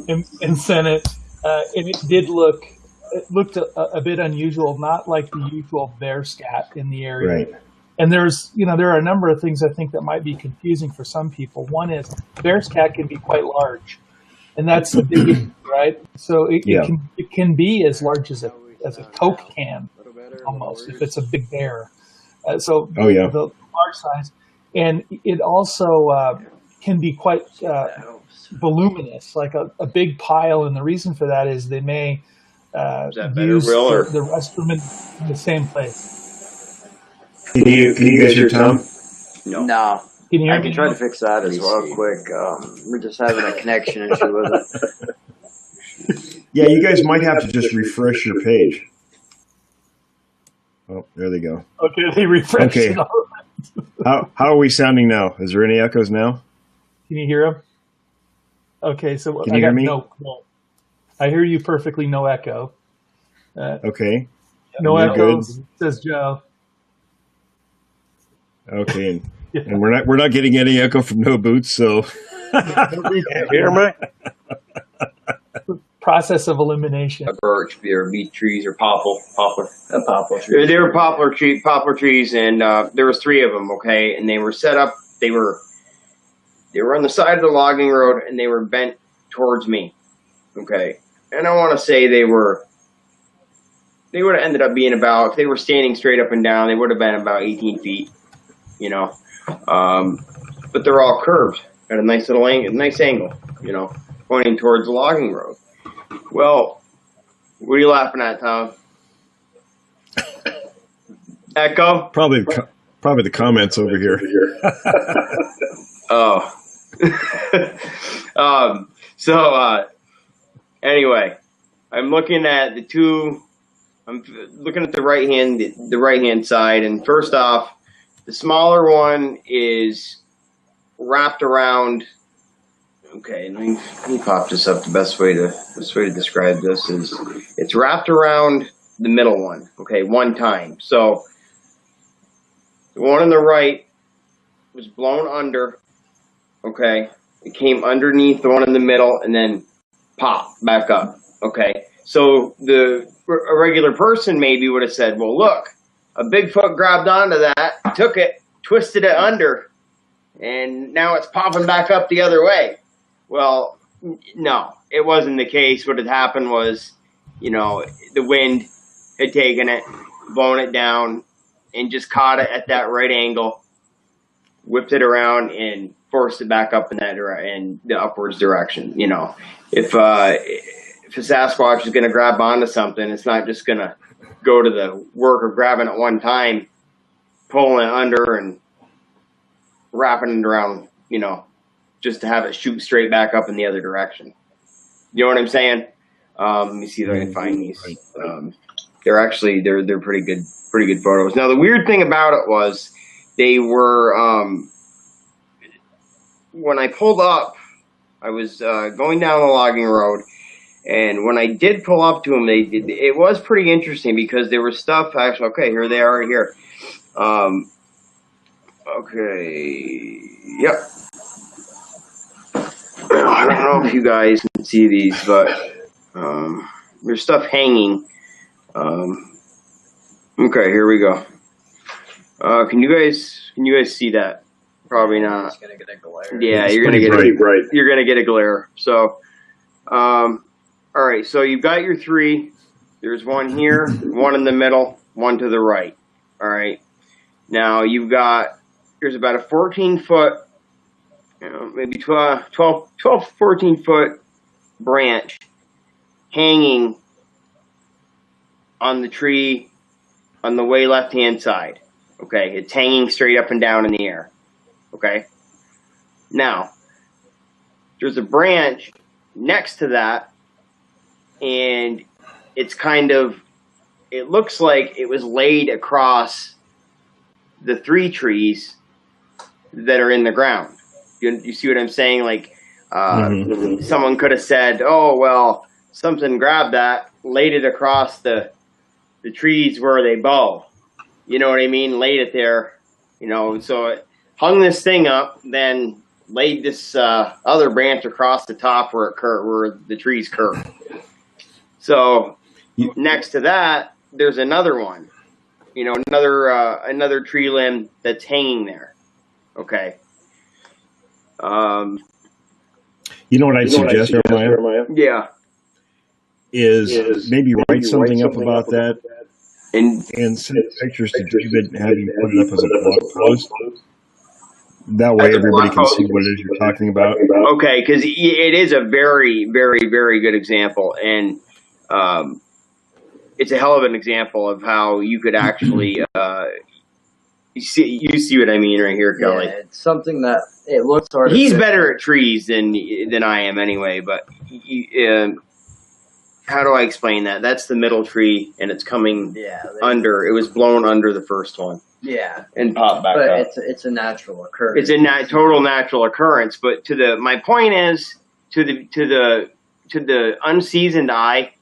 and sent it, and it looked a bit unusual, not like the usual bear scat in the area. Right. And there are a number of things I think that might be confusing for some people. One is bear scat can be quite large, and that's a big, right? So it can be as large as a Coke can, almost, if it's a big bear. The large size, and it also can be quite voluminous, like a big pile. And the reason for that is they may use the restroom in the same place. Can you guys hear Tom? No. Can you hear I me? can try to fix that as well quick. We're just having a connection issue with it. Yeah, you guys might have to just refresh your page. Oh, there they go. Okay, they refreshed it all. How are we sounding now? Is there any echoes now? Can you hear him? Okay, so Can you hear me? No. I hear you perfectly. No echo. Okay. No You're echoes, good. says Joe. Okay, and we're not getting any echo from No Boots, so Hear me? Process of elimination. A birch or beech trees or poplar. A poplar tree. They were poplar trees, and there was 3 of them. Okay, and they were set up. They were on the side of the logging road, and they were bent towards me. Okay, and I want to say they would have ended up being about, if they were standing straight up and down, they would have been about 18 feet. You know, but they're all curved at a nice little nice angle. You know, pointing towards the logging road. Well, what are you laughing at, Tom? Echo? probably the comments over here. Oh. Anyway, I'm looking at the right hand side, and first off, the smaller one is wrapped around. Okay, let me pop this up. The best way to describe this is it's wrapped around the middle one. Okay, one time. So the one on the right was blown under. Okay, it came underneath the one in the middle and then popped back up. Okay, so a regular person maybe would have said, "Well, look, a Bigfoot grabbed onto that, took it, twisted it under, and now it's popping back up the other way." Well, no, it wasn't the case. What had happened was, the wind had taken it, blown it down, and just caught it at that right angle, whipped it around, and forced it back up in the upwards direction. If a Sasquatch is going to grab onto something, it's not just going to go to the work of grabbing it one time, pulling it under, and wrapping it around, just to have it shoot straight back up in the other direction. You know what I'm saying? Let me see if I can find these. They're pretty good photos. Now the weird thing about it was they were when I pulled up, I was going down the logging road, and when I did pull up to them, it was pretty interesting because there was stuff actually. Okay, here they are right here. Okay, yep. I don't know if you guys can see these, but there's stuff hanging. Okay, here we go. Can you guys see that? Probably not. It's gonna get a glare. Yeah, It's you're gonna pretty get bright. you're gonna get a glare. So, all right. So you've got your three. There's one here, one in the middle, one to the right. All right. Now there's about a 14-foot, maybe 12, 14-foot branch hanging on the tree on the way left-hand side. Okay, it's hanging straight up and down in the air. Okay. Now, there's a branch next to that, and it looks like it was laid across the three trees that are in the ground. You see what I'm saying? Like, someone could have said, oh, well, something grabbed that, laid it across the trees where they bow. You know what I mean? Laid it there, so it hung this thing up, then laid this other branch across the top where the trees curve. So next to that, there's another one, another tree limb that's hanging there. Okay. You know what I'd suggest, Jeremiah? Yeah. Is maybe write something up about that And send pictures to David and have you put it up as a blog post. That way everybody can see what it is you're talking about. okay, because it is a very, very, very good example, and it's a hell of an example of how you could actually you see what I mean right here, Kelly. Yeah, it's something that it looks hard. He's better at trees than I am anyway, but how do I explain that? That's the middle tree, and it's coming under. It was blown under the first one. Yeah, and popped back but up. it's a natural occurrence. It's a total natural occurrence. But my point is to the unseasoned eye,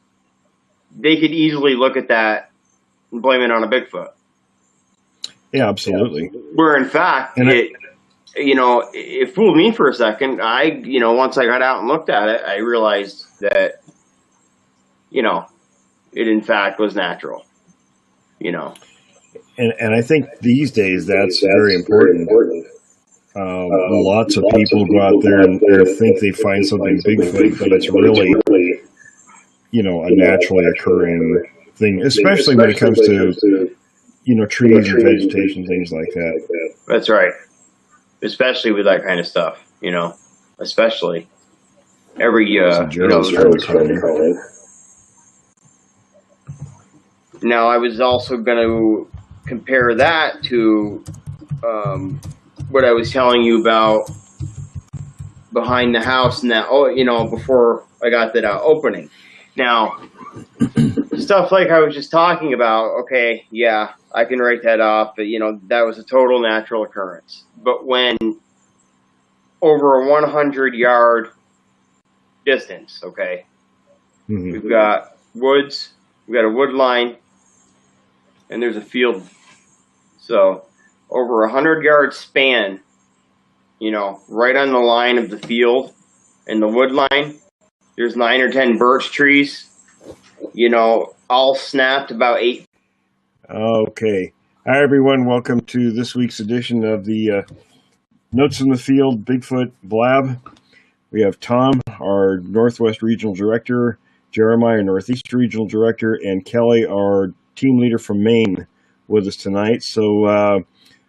they could easily look at that and blame it on a Bigfoot. Yeah, absolutely. Where in fact, it fooled me for a second. Once I got out and looked at it, I realized that, it in fact was natural. And I think these days that's very important. Lots of people go out there and think they find something Bigfoot, but it's really, a naturally occurring thing, especially when it comes to, trees and vegetation, things like that. That's right. Especially with that kind of stuff, especially every, Now, I was also going to compare that to what I was telling you about behind the house and that, before I got that opening. Now, stuff like I was just talking about, okay, yeah, I can write that off, but, that was a total natural occurrence. But when over a 100-yard distance, okay, we've got woods, we've got a wood line, and there's a field. So over 100-yard span, right on the line of the field and the wood line, there's 9 or 10 birch trees, all snapped about 8. Okay. Hi, everyone. Welcome to this week's edition of the Notes in the Field Bigfoot Blab. We have Tom, our Northwest Regional Director, Jeremiah, Northeast Regional Director, and Kelly, our team leader from Maine, with us tonight. So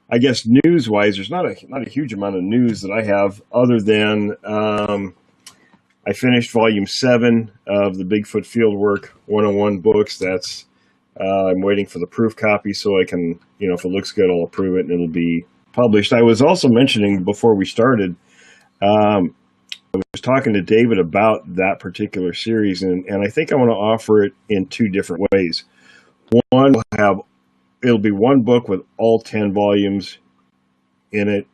I guess news-wise, there's not a huge amount of news that I have other than I finished volume 7 of the Bigfoot Fieldwork 101 books. That's I'm waiting for the proof copy so I can, if it looks good, I'll approve it and it'll be published. I was also mentioning before we started, I was talking to David about that particular series, and I think I want to offer it in 2 different ways. One, it'll be one book with all 10 volumes in it,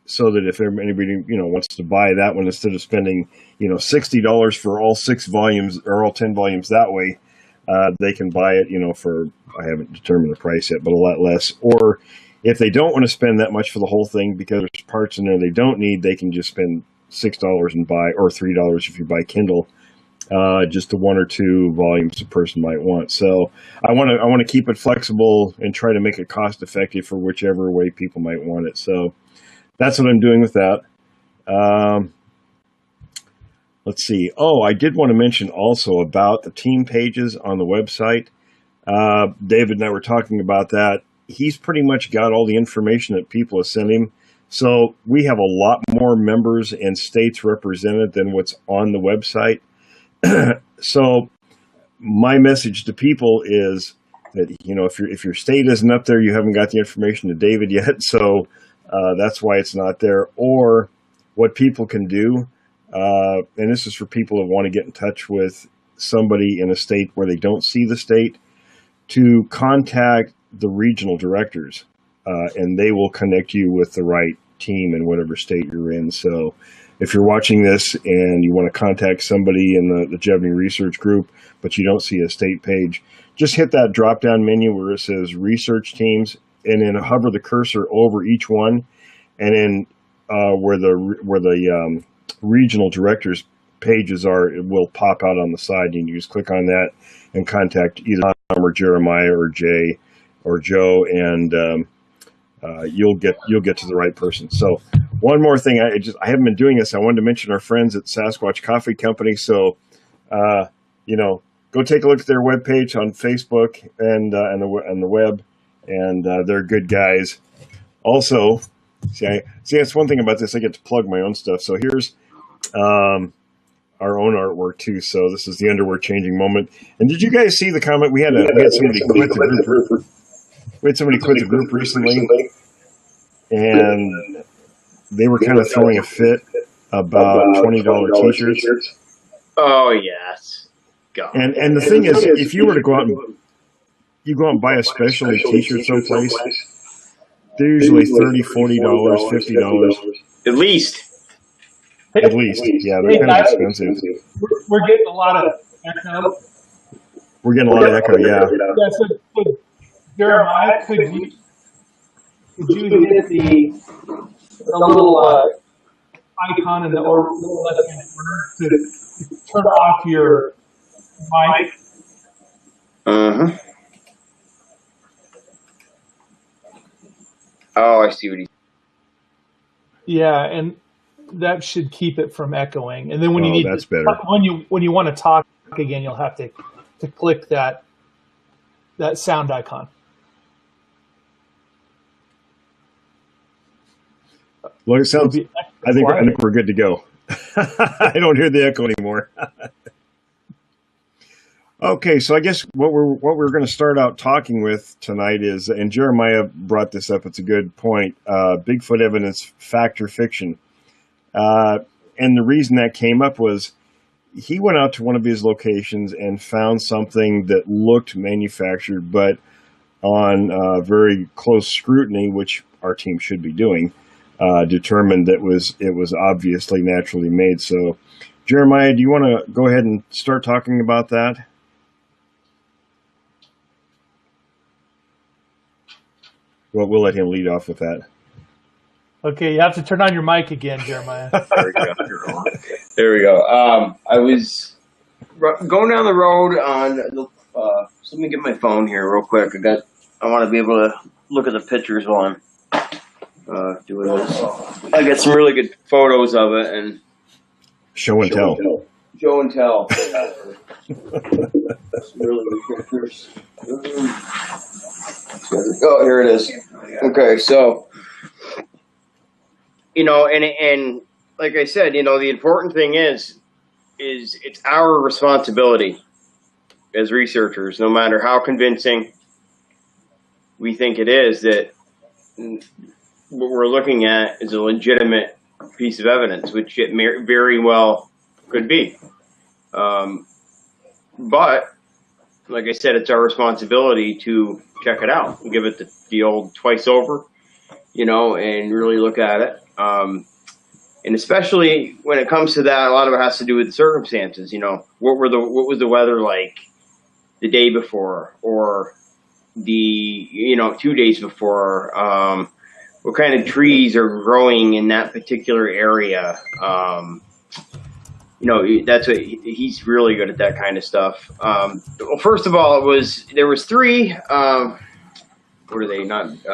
so that if anybody wants to buy that one, instead of spending $60 for all 6 volumes or all 10 volumes that way, they can buy it for, I haven't determined the price yet, but a lot less. Or if they don't want to spend that much for the whole thing because there's parts in there they don't need, they can just spend $6 and buy, or $3 if you buy Kindle, just the 1 or 2 volumes a person might want. So I want to keep it flexible and try to make it cost effective for whichever way people might want it. So that's what I'm doing with that. Let's see. Oh, I did want to mention also about the team pages on the website. David and I were talking about that. He's pretty much got all the information that people have sent him. So we have a lot more members and states represented than what's on the website. So my message to people is that, you know, if your state isn't up there, you haven't got the information to David yet. So that's why it's not there. Or what people can do, and this is for people who want to get in touch with somebody in a state where they don't see the state, to contact the regional directors, and they will connect you with the right team in whatever state you're in. So if you're watching this and you want to contact somebody in the Jevney Research Group, but you don't see a state page, just hit that drop-down menu where it says Research Teams, and then hover the cursor over each one, and then where the regional directors pages are, it will pop out on the side, and you just click on that and contact either Tom or Jeremiah or Jay or Joe, and you'll get to the right person. So one more thing, I haven't been doing this. I wanted to mention our friends at Sasquatch Coffee Company. So you know, go take a look at their webpage on Facebook and the web, and they're good guys. Also, see, that's one thing about this. I get to plug my own stuff. So here's our own artwork too. So this is the underwear changing moment. And did you guys see the comment? We had somebody quit the group. We had somebody quit the group recently, and they were kind of throwing a fit about $20 t-shirts. Oh yes. God. And the thing is, if you were to go out and buy a specialty t-shirt someplace, they're usually $30, $40, $50. At least. At least, yeah, they're kind of expensive. We're getting a lot of echo. We're getting a lot of echo, yeah. So, Jeremiah, could you hit the little icon in the lower left-hand corner to turn off your mic? Uh-huh. Oh, I see what he's... Yeah, and that should keep it from echoing. And then when that's better. When you want to talk again, you'll have to click that sound icon. Well, it sounds. I think we're good to go. I don't hear the echo anymore. Okay, so I guess what we're going to start out talking with tonight is, and Jeremiah brought this up. It's a good point. Bigfoot evidence, fact or fiction. And the reason that came up was he went out to one of his locations and found something that looked manufactured, but on very close scrutiny, which our team should be doing, determined that it was obviously naturally made. So, Jeremiah, do you want to go ahead and start talking about that? Well, we'll let him lead off with that. Okay, you have to turn on your mic again, Jeremiah. There we go. There we go. I was going down the road on the. So let me get my phone here real quick. I want to be able to look at the pictures while I'm doing this. I got some really good photos of it and show and tell. Show and tell. Some really good pictures. Oh, here it is. Okay, so. You know, and like I said, you know, the important thing is it's our responsibility as researchers, no matter how convincing we think it is, that what we're looking at is a legitimate piece of evidence, which it very well could be. But, like I said, it's our responsibility to check it out and give it the old twice over, you know, and really look at it. And especially when it comes to that, a lot of it has to do with the circumstances. You know, what was the weather like the day before, or 2 days before? What kind of trees are growing in that particular area? You know, that's what he's really good at, that kind of stuff. Well, first of all, there was three. What are they? Not